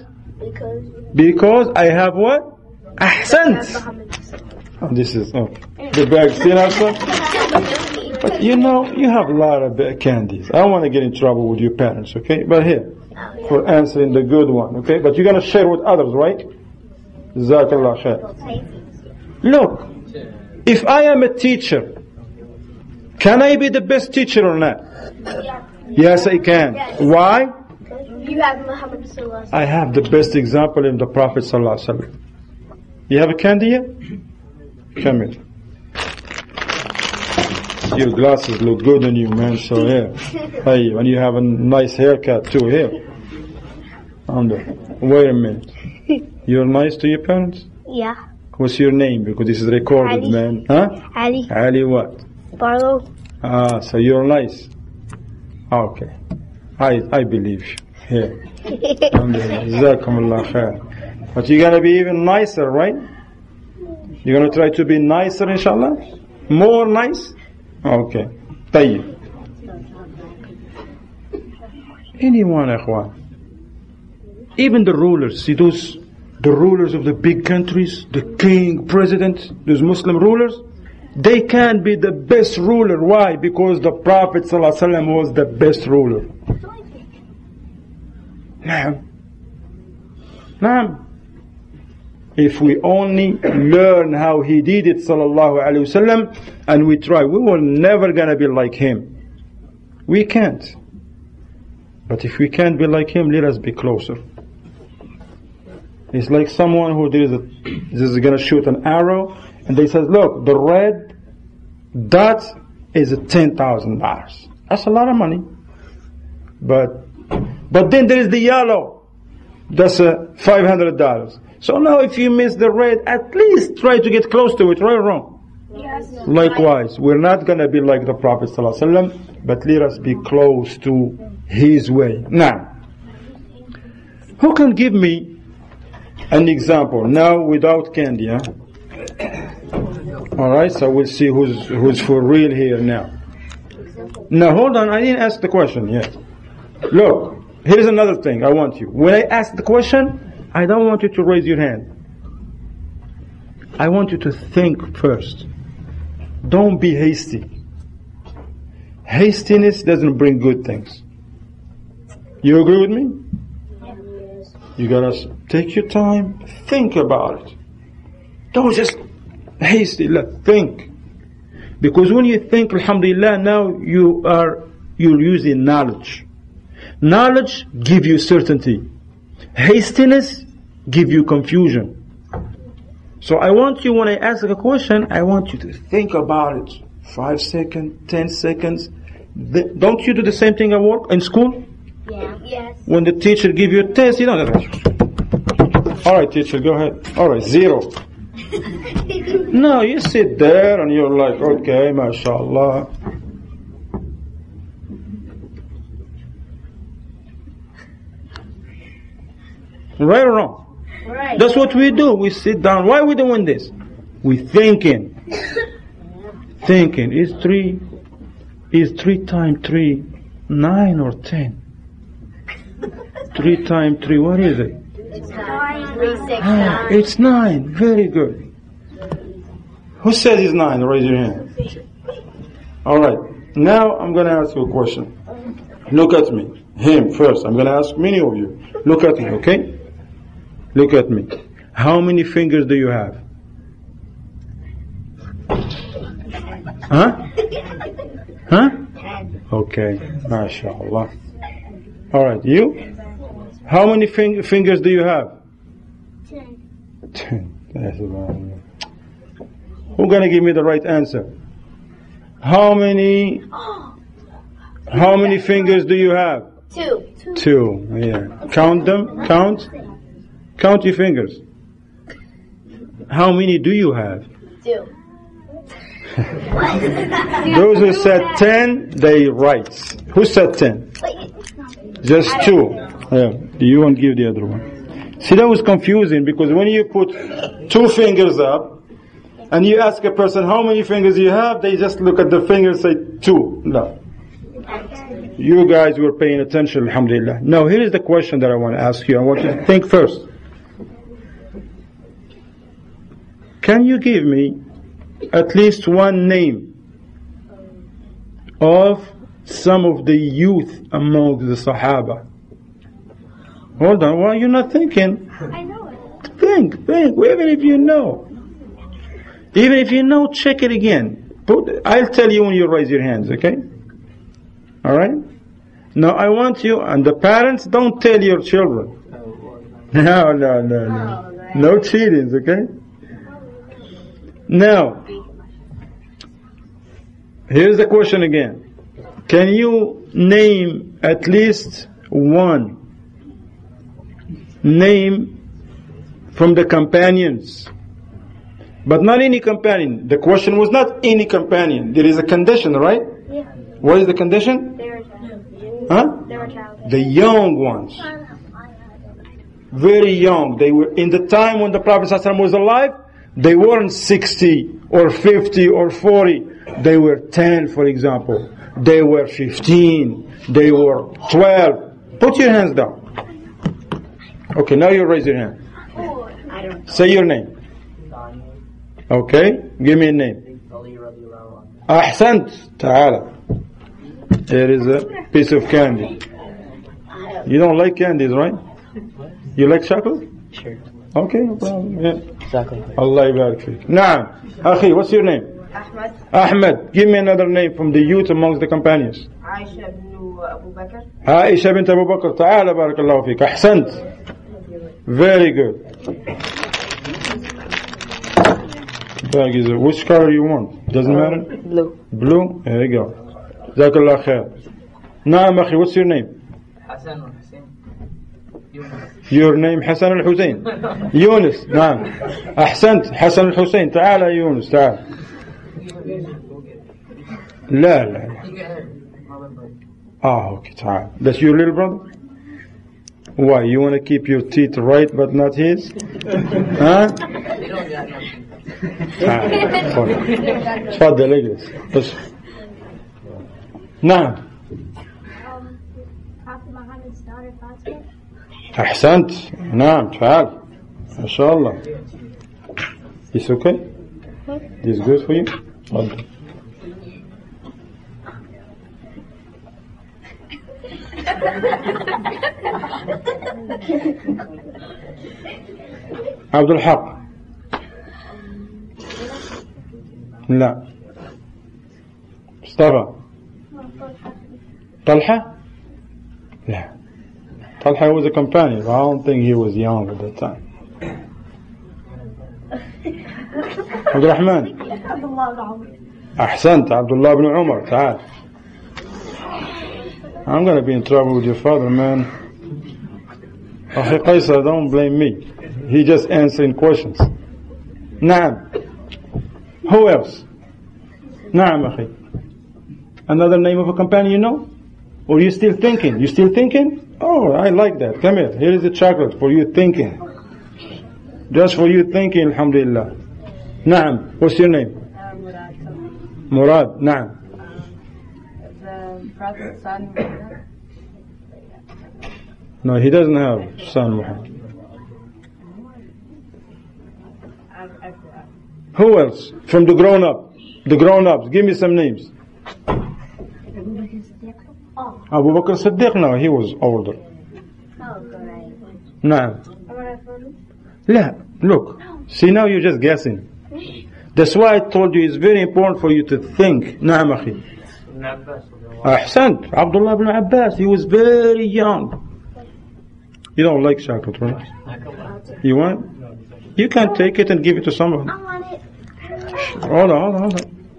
Because I have what? Ahsant. Oh, this is the bag. See that? But you know, you have a lot of candies. I don't want to get in trouble with your parents, okay? But here, for answering the good one, okay? But you're going to share with others, right? Jazakallah khair. Look, if I am a teacher, can I be the best teacher or not? Yes, I can. Why? You have Muhammad sallallahu alaihi wasallam. I have the best example in the Prophet sallallahu alaihi wasallam. You have a candy here? Come here. Your glasses look good on you, man. So here, hey, and you have a nice haircut too. Here, wait a minute. You're nice to your parents? Yeah. What's your name? Because this is recorded, Ali. man. Huh? Ali. Ali what? Barlow. Ah, so you're nice. Okay, I believe you. Here. Jazakumullah khair. But you're gonna be even nicer, right? You're gonna try to be nicer, inshallah? More nice? Okay. Tayyib. Anyone, ikhwan. Even the rulers, see those, the rulers of the big countries, the king, president, those Muslim rulers, they can be the best ruler. Why? Because the Prophet ﷺ was the best ruler. Naam. If we only learn how he did it, sallallahu alaihi wasallam, and we try, we will never gonna be like him. We can't. But if we can't be like him, let us be closer. It's like someone who is gonna shoot an arrow, and they says, look, the red dot is $10,000. That's a lot of money. But then there is the yellow. That's $500. So now if you miss the red, at least try to get close to it, right or wrong? Yes. Likewise, we're not going to be like the Prophet ﷺ, but let us be close to his way. Now, who can give me an example? Now without candy, huh? Alright, so we'll see who's for real here now. Now hold on, I didn't ask the question yet. Look, here's another thing I want you. When I ask the question, I don't want you to raise your hand. I want you to think first. Don't be hasty. Hastiness doesn't bring good things. You agree with me? Yes. You gotta take your time, think about it. Don't just hasty, think. Because when you think, alhamdulillah, now you're using knowledge. Knowledge gives you certainty. Hastiness gives you confusion. So I want you, when I ask a question, I want you to think about it. 5 seconds, 10 seconds. Don't you do the same thing at work, in school? Yeah. Yes. When the teacher gives you a test, you don't. Alright teacher, go ahead. Alright, 0. No, you sit there and you're like, okay, mashallah. Right or wrong? Right. That's what we do. We sit down. Why are we doing this? We thinking. Thinking. Is 3 times 3 9 or 10? 3 times 3, what is it? It's 9. 3, 6, 9. It's 9. Very good. Who said it's 9? Raise your hand. Alright, now I'm going to ask you a question. Look at me. Him first. I'm going to ask many of you. Look at me, okay? Look at me. How many fingers do you have? Huh? Huh? Okay, mashallah. Alright, you? How many fingers do you have? 10. That's about it. Who's going to give me the right answer? How many fingers do you have? 2. 2. Yeah. Count them. Count your fingers. How many do you have? 2. Those who said 10, they right. Who said 10? Just 2. Yeah. You won't give the other one. See, that was confusing because when you put 2 fingers up and you ask a person how many fingers you have, they just look at the fingers and say 2. No. You guys were paying attention, alhamdulillah. Now, here is the question that I want to ask you. I want you to think first. Can you give me at least one name of some of the youth among the Sahaba? Hold on, why you're not thinking? I know it. Think, even if you know. Even if you know, check it again. I'll tell you when you raise your hands, okay? Alright? Now I want you, and the parents, don't tell your children. No. No cheatings, okay? Now, here's the question again. Can you name at least one name from the companions? But not any companion. The question was not any companion. There is a condition, right? Yeah. What is the condition? They were child. Huh? They were child. The young ones. Very young. They were in the time when the Prophet ﷺ was alive. They weren't 60 or 50 or 40. They were 10, for example. They were 15. They were 12. Put your hands down. Okay, now you raise your hand. Say your name. Okay, give me a name. Ahsant. Ta'ala. Here is a piece of candy. You don't like candies, right? You like chocolate? Sure. Okay, no problem. Yeah. Exactly. Allah yabarak feek. Naam. Akhi, what's your name? Ahmed. Ahmed. Give me another name from the youth amongst the companions. Aisha ibn Abu Bakr. Aisha bint Abu Bakr. Ta'ala barakallahu feek. Ahsant. Very good. Bag is which color you want? Doesn't matter? Blue. Blue? There you go. Jazakallah khair. Naam akhi, what's your name? Hassan or Hussein. Your name Hassan al-Hussein. Yunus. نعم. أحسنت. حسن الحسين. تعال يا يونس. تعال. لا. Okay. تعال. That's your little brother? Why? You want to keep your teeth right but not his? Huh? تفضل اجلس. بس. نعم. Prophet Muhammad's daughter Fatima. أحسنت. نعم. تعال. ما شاء الله. It's okay? It's good for you? تفضل. عبد الحق. لا. مصطفى. طلحة. لا. Talha was a companion, but I don't think he was young at that time. عبد الرحمن. أحسنت. عبد الله بن عمر. تعال. I'm going to be in trouble with your father, man. أخي قيصر, don't blame me. He just answering questions. نعم. Who else? نعم أخي. Another name of a companion you know? Or you still thinking? You still thinking? Oh, I like that. Come here. Here is the chocolate for you thinking. Just for you thinking, alhamdulillah. Naam. What's your name? Murad. Naam. The Prophet's son. No, he doesn't have son Muhammad. Who else? From the grown-ups. Give me some names. Abu Bakr Siddiq, no, he was older. نعم. لا, look. See, now you're just guessing. That's why I told you it's very important for you to think. نعم أخي. أحسنت. Abdullah ibn Abbas, he was very young. You don't like chocolate, right? You want? You can take it and give it to someone. Hold on.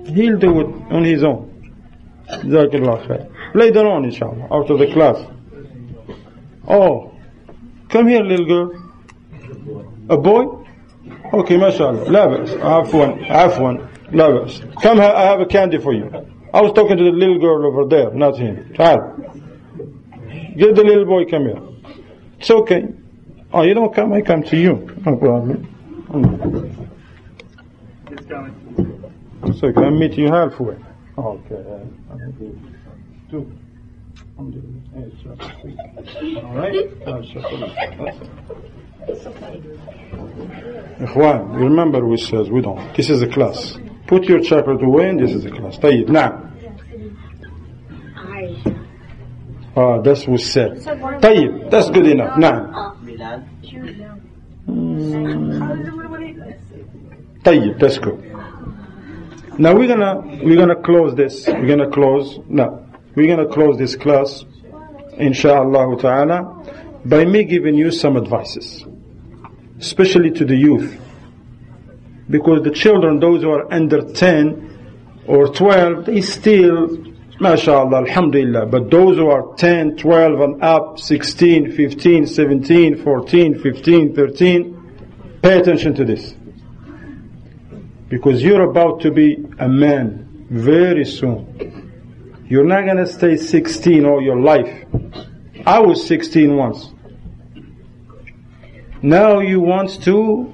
He'll do it on his own. Jazakallah khair. Later on, inshallah, after the class. Oh, come here, little girl. A boy? Okay, mashallah. La bas. Afwan. La bas. Come here, I have a candy for you. I was talking to the little girl over there, not him. Child. Get the little boy, come here. It's okay. Oh, you don't come, I come to you. No problem. It's okay, I'll meet you halfway. Okay. Two. Alright? Ikhwan, you remember we says we don't. This is a class. Put your chocolate away and this is a class. طيب, نعم. That's what said. طيب, that's good enough. نعم. طيب, that's good. Now we're gonna close this. We're gonna close this class, inshallah ta'ala, by me giving you some advices, especially to the youth, because the children, those who are under 10 or 12, they still, mashallah, alhamdulillah, but those who are 10, 12 and up, 16, 15, 17, 14, 15, 13, pay attention to this. Because you're about to be a man very soon. You're not going to stay 16 all your life. I was 16 once. Now you want to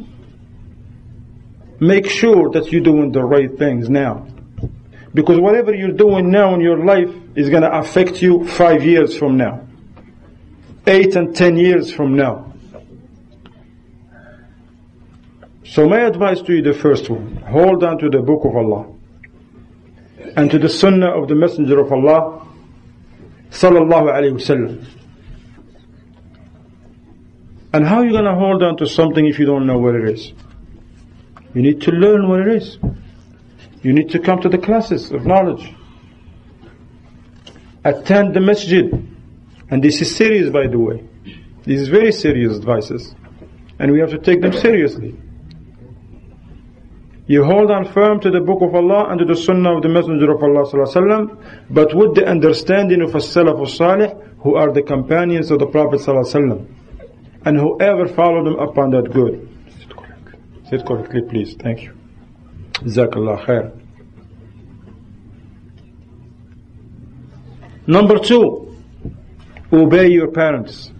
make sure that you're doing the right things now. Because whatever you're doing now in your life is going to affect you 5 years from now, 8 and 10 years from now. So my advice to you, the first one, hold on to the book of Allah and to the sunnah of the Messenger of Allah sallallahu alayhi wasallam. And how are you going to hold on to something if you don't know what it is? You need to learn what it is. You need to come to the classes of knowledge. Attend the masjid. And this is serious, by the way. These is very serious advices. And we have to take them seriously. You hold on firm to the book of Allah and to the sunnah of the Messenger of Allah sallallahu alaihi wasallam, but with the understanding of as-salaf as-salih, who are the companions of the Prophet sallallahu alaihi wasallam, and whoever followed them upon that good. Sit correctly, please. Thank you. Jazakallah khair. Number 2, obey your parents.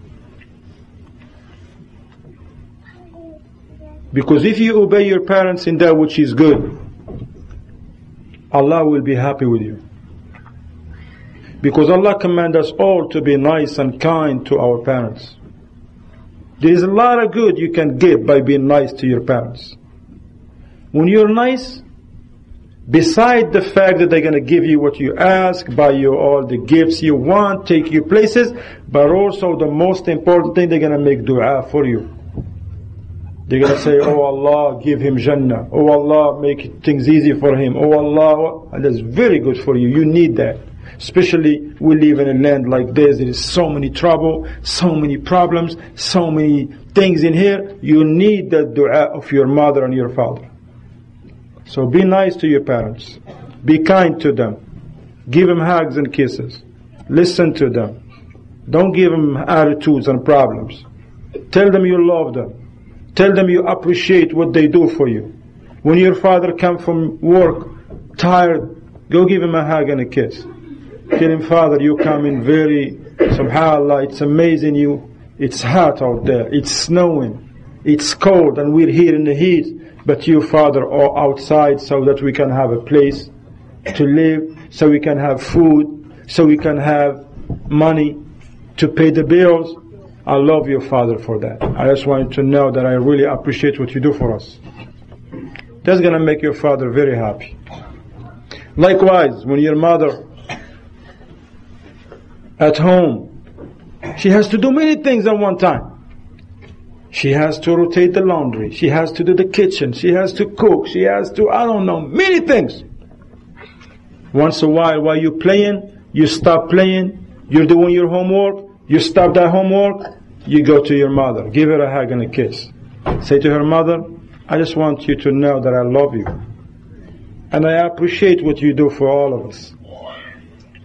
Because if you obey your parents in that which is good, Allah will be happy with you. Because Allah commands us all to be nice and kind to our parents. There is a lot of good you can get by being nice to your parents. When you're nice, beside the fact that they're going to give you what you ask, buy you all the gifts you want, take you places, but also the most important thing, they're going to make dua for you. They're going to say, oh Allah, give him Jannah. Oh Allah, make things easy for him. Oh Allah, and that's very good for you. You need that. Especially we live in a land like this. There is so many trouble, so many problems, so many things in here. You need the dua of your mother and your father. So be nice to your parents. Be kind to them. Give them hugs and kisses. Listen to them. Don't give them attitudes and problems. Tell them you love them. Tell them you appreciate what they do for you. When your father comes from work, tired, go give him a hug and a kiss. Tell him, Father, you come in very, subhanAllah, it's amazing it's hot out there, it's snowing, it's cold, and we're here in the heat, but you, Father, are outside so that we can have a place to live, so we can have food, so we can have money to pay the bills. I love you, Father, for that. I just want you to know that I really appreciate what you do for us. That's going to make your father very happy. Likewise, when your mother at home, she has to do many things at one time. She has to rotate the laundry. She has to do the kitchen. She has to cook. She has to, I don't know, many things. Once a while you're playing, you stop playing, you're doing your homework, you stop that homework, you go to your mother. Give her a hug and a kiss. Say to her, mother, I just want you to know that I love you. And I appreciate what you do for all of us.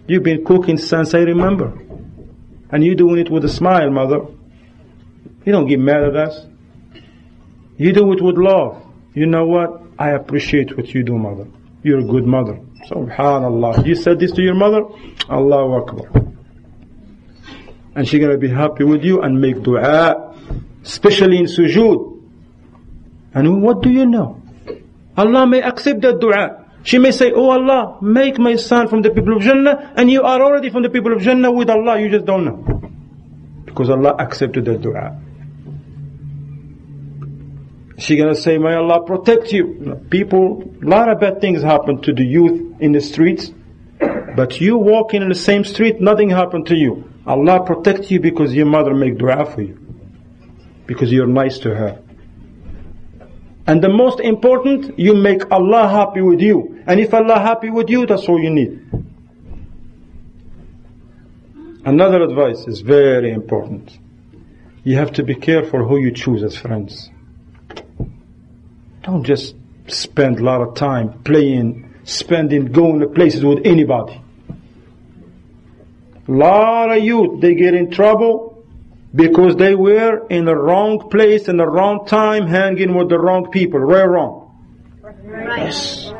You've been cooking since I remember. And you're doing it with a smile, mother. You don't get mad at us. You do it with love. You know what? I appreciate what you do, mother. You're a good mother. Subhanallah. You said this to your mother? Allahu Akbar. And she's going to be happy with you and make dua, especially in sujood. And what do you know? Allah may accept that dua. She may say, oh Allah, make my son from the people of Jannah, and you are already from the people of Jannah with Allah, you just don't know. Because Allah accepted that dua. She's going to say, may Allah protect you. People, a lot of bad things happen to the youth in the streets, but you walking in the same street, nothing happened to you. Allah protect you because your mother make dua for you. Because you're nice to her. And the most important, you make Allah happy with you. And if Allah happy with you, that's all you need. Another advice is very important. You have to be careful who you choose as friends. Don't just spend a lot of time playing, going to places with anybody. A lot of youth, they get in trouble because they were in the wrong place in the wrong time, hanging with the wrong people. Right or wrong? Right. Yes.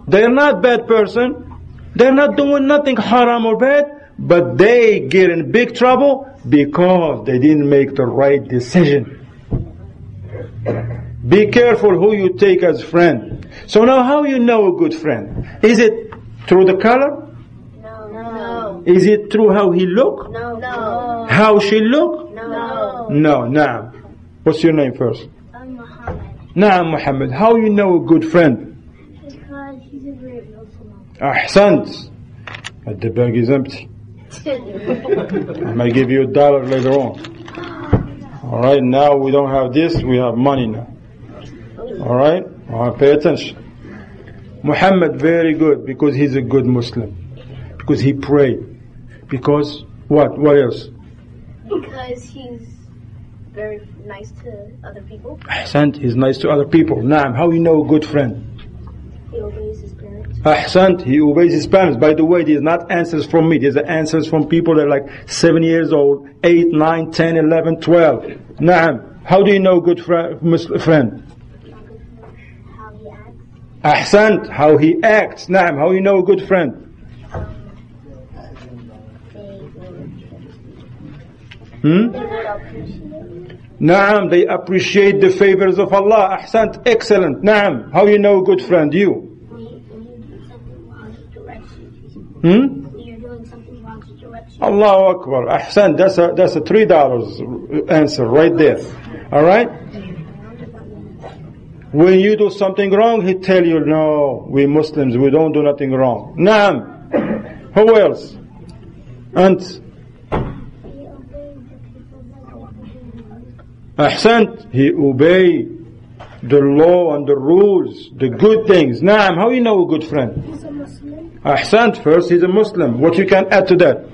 They're not bad person. They're not doing nothing haram or bad, but they get in big trouble because they didn't make the right decision. Be careful who you take as friend. So now how you know a good friend? Is it through the color? No. Is it through how he look? No. How she look? No. No, Naam. What's your name first? I'm Muhammad. Naam Muhammad. How you know a good friend? Because he's a great Muslim. Ahsant. But the bag is empty. I might give you $1 later on. Alright, now we don't have this, we have money now. Alright? Pay attention. Muhammad, very good, because he's a good Muslim. Because he prayed. Because, what? What else? Because he's very nice to other people. Ahsant, he's nice to other people. Naam, how you know a good friend? He obeys his parents. Ahsant, he obeys his parents. By the way, these not answers from me. These are answers from people that are like 7 years old, 8, 9, 10, 11, 12. Naam, how do you know a good friend? How he acts. Ahsant, how he acts. Naam, how you know a good friend? Naam, they appreciate the favors of Allah. Ahsant, excellent. Naam, how you know a good friend? You? You're doing something wrong to direct you. Allahu Akbar. Ahsan, that's a $3 answer right there. Alright? When you do something wrong, he tell you, no, we Muslims, we don't do nothing wrong. Naam. Who else? And Ahsant, he obey the law and the rules, the good things. Naam, how you know a good friend? He's a Muslim. Ahsant, first he's a Muslim. What you can add to that?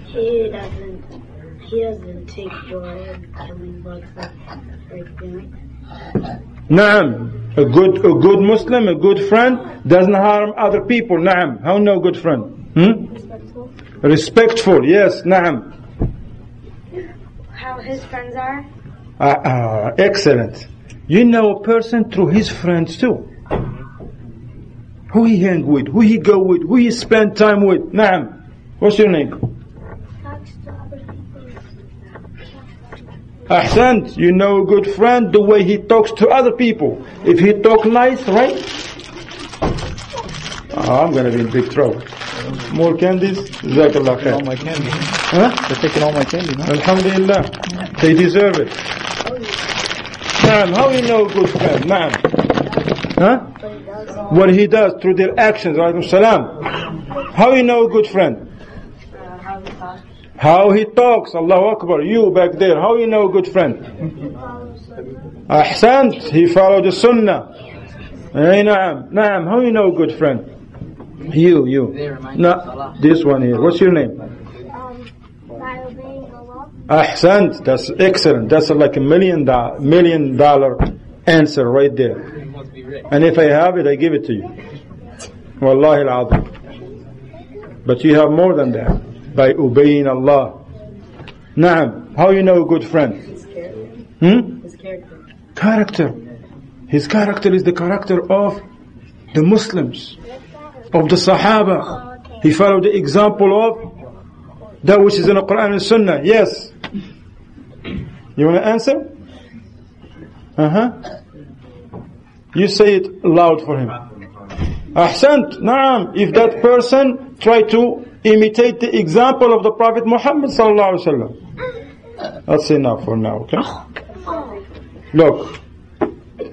He doesn't take joy in killing bugs or anything. Naam, a good Muslim, a good friend doesn't harm other people. Naam, how you know a good friend? Respectful. Respectful, yes, naam. How his friends are? Excellent. You know a person through his friends too. Who he hang with, who he go with, who he spend time with. Naam. What's your name? Talks to other people. Ahsant, you know a good friend the way he talks to other people. If he talk nice, right? I'm going to be in big trouble. More candies? Jazakallah khair. All my candy. Huh? They're taking all my candy, no? Alhamdulillah. They deserve it. Naam, how you know a good friend? Naam. Huh? what he does, through their actions. Alaykum salam. How you know a good friend? How he talks. How he talks. Allahu Akbar. You back there, how you know a good friend? Ahsant. He followed the sunnah. Naam. Naam. How you know a good friend? You. No, this one here. What's your name? By obeying Allah. Ahsant. That's excellent. That's like $1 million answer right there. And if I have it, I give it to you. Wallahi al-azim. But you have more than that. By obeying Allah. Naam. How you know a good friend? His character. Character. His character is the character of the Muslims, of the Sahaba. He followed the example of that which is in the Quran and Sunnah. Yes. You want to answer? You say it loud for him. Ahsant. Naam. If that person try to imitate the example of the Prophet Muhammad sallallahu alaihi wasallam. That's enough for now, okay? Look,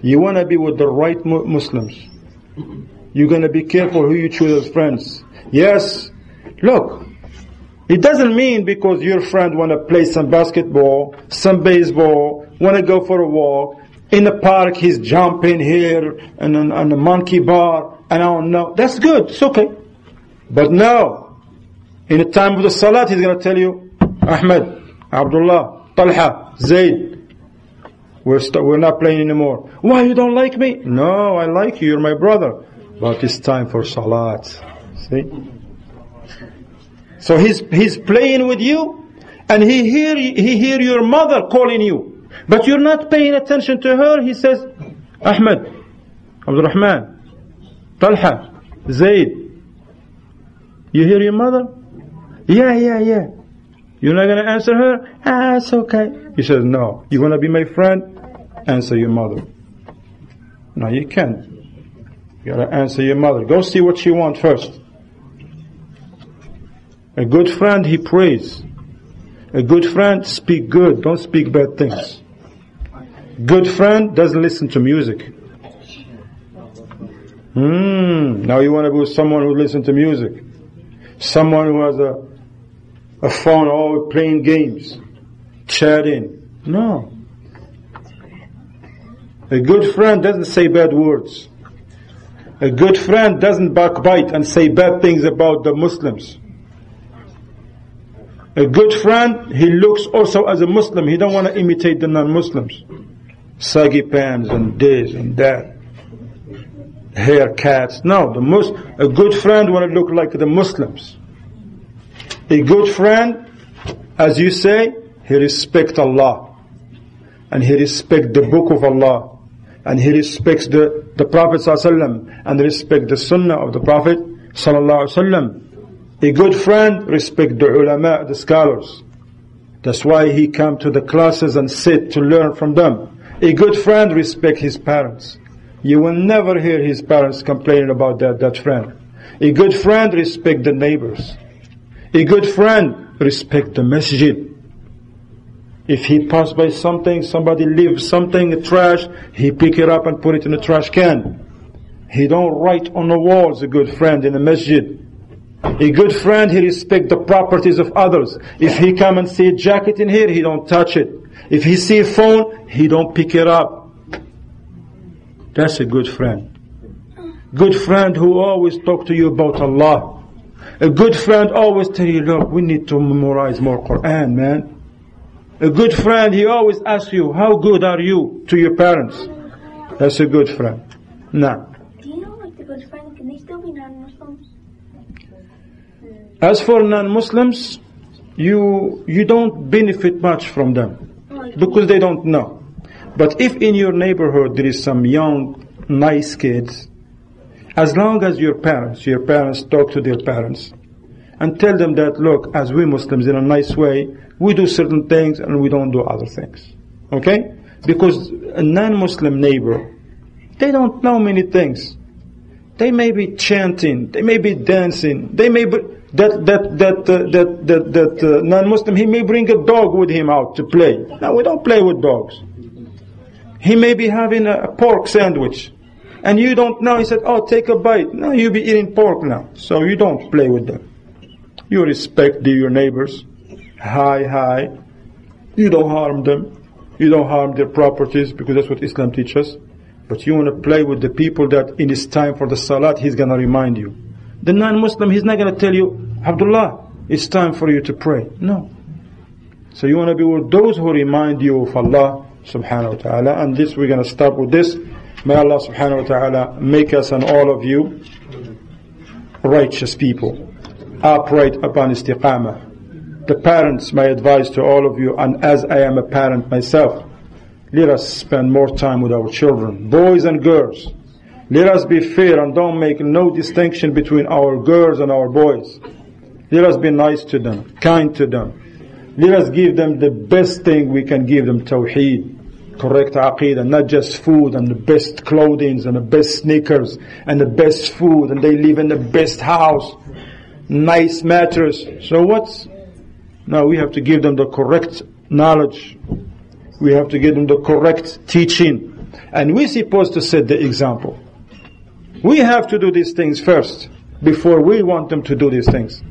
you want to be with the right Muslims. You're going to be careful who you choose as friends. Yes. Look, it doesn't mean because your friend want to play some basketball, some baseball, want to go for a walk, in the park he's jumping here and on the monkey bar, and I don't know. That's good. It's okay. But no. In the time of the salat, he's going to tell you, Ahmed, Abdullah, Talha, Zayd, we're not playing anymore. Why, you don't like me? No, I like you. You're my brother. But it's time for salat. See? So he's playing with you, and he hear your mother calling you, but you're not paying attention to her. He says, Ahmed, Abdul Rahman, Talha, Zayd, you hear your mother? Yeah. You're not going to answer her? It's okay. He says, no. You want to be my friend? Answer your mother. No, you can't. You got to answer your mother. Go see what she wants first. A good friend, he prays. A good friend, speak good. Don't speak bad things. Good friend doesn't listen to music. Now you want to be with someone who listens to music. Someone who has a phone always playing games, chatting. No. A good friend doesn't say bad words. A good friend doesn't backbite and say bad things about the Muslims. A good friend, he looks also as a Muslim. He don't want to imitate the non-Muslims. Saggy pants and this and that. Haircuts. No, a good friend want to look like the Muslims. A good friend, as you say, he respects Allah. And he respects the book of Allah. And he respects the Prophet ﷺ, and respects the Sunnah of the Prophet ﷺ. A good friend respects the ulama, the scholars. That's why he come to the classes and sit to learn from them. A good friend respects his parents. You will never hear his parents complaining about that friend. A good friend respects the neighbors. A good friend respects the masjid. If he pass by something, somebody leaves something, trash, he pick it up and put it in the trash can. He don't write on the walls, a good friend in the masjid. A good friend, he respect the properties of others. If he come and see a jacket in here, he don't touch it. If he see a phone, he don't pick it up. That's a good friend. Good friend who always talk to you about Allah. A good friend always tell you, look, we need to memorize more Quran, man. A good friend, he always asks you, how good are you to your parents? That's a good friend. Now, Do you know, like, the good friend, can they still be non-Muslims? as for non-Muslims, you don't benefit much from them because they don't know. But if in your neighborhood there is some young, nice kids, as long as your parents talk to their parents and tell them that, look, as we Muslims in a nice way, we do certain things and we don't do other things. Okay? Because a non-Muslim neighbor, they don't know many things. They may be chanting, they may be dancing, they may be, that non-Muslim, he may bring a dog with him out to play. Now we don't play with dogs. He may be having a pork sandwich And you don't know. He said, oh, take a bite. No, you be eating pork now. So you don't play with them. You respect your neighbors. Hi. You don't harm them. You don't harm their properties, because that's what Islam teaches. But you want to play with the people that in it's time for the salat, he's going to remind you. The non-Muslim, he's not going to tell you, Abdullah, it's time for you to pray. No. So you want to be with those who remind you of Allah subhanahu wa ta'ala. And this, we're going to stop with this. May Allah subhanahu wa ta'ala make us and all of you righteous people, upright upon istiqamah. The parents, my advice to all of you, and as I am a parent myself, let us spend more time with our children, boys and girls. Let us be fair and don't make no distinction between our girls and our boys. Let us be nice to them, kind to them. Let us give them the best thing we can give them, tawheed, correct aqeedah, not just food and the best clothing and the best sneakers and the best food, and they live in the best house, nice mattress. So what's... Now we have to give them the correct knowledge. We have to give them the correct teaching. And we're supposed to set the example. We have to do these things first before we want them to do these things.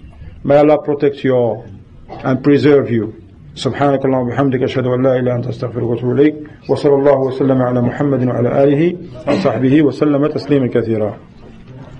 May Allah protect you all and preserve you. سبحانك اللهم وبحمدك أشهد أن لا إله إلا أنت أستغفرك وأتوب إليك وصلى الله وسلم على محمد وعلى آله وصحبه وسلم تسليما كثيرا.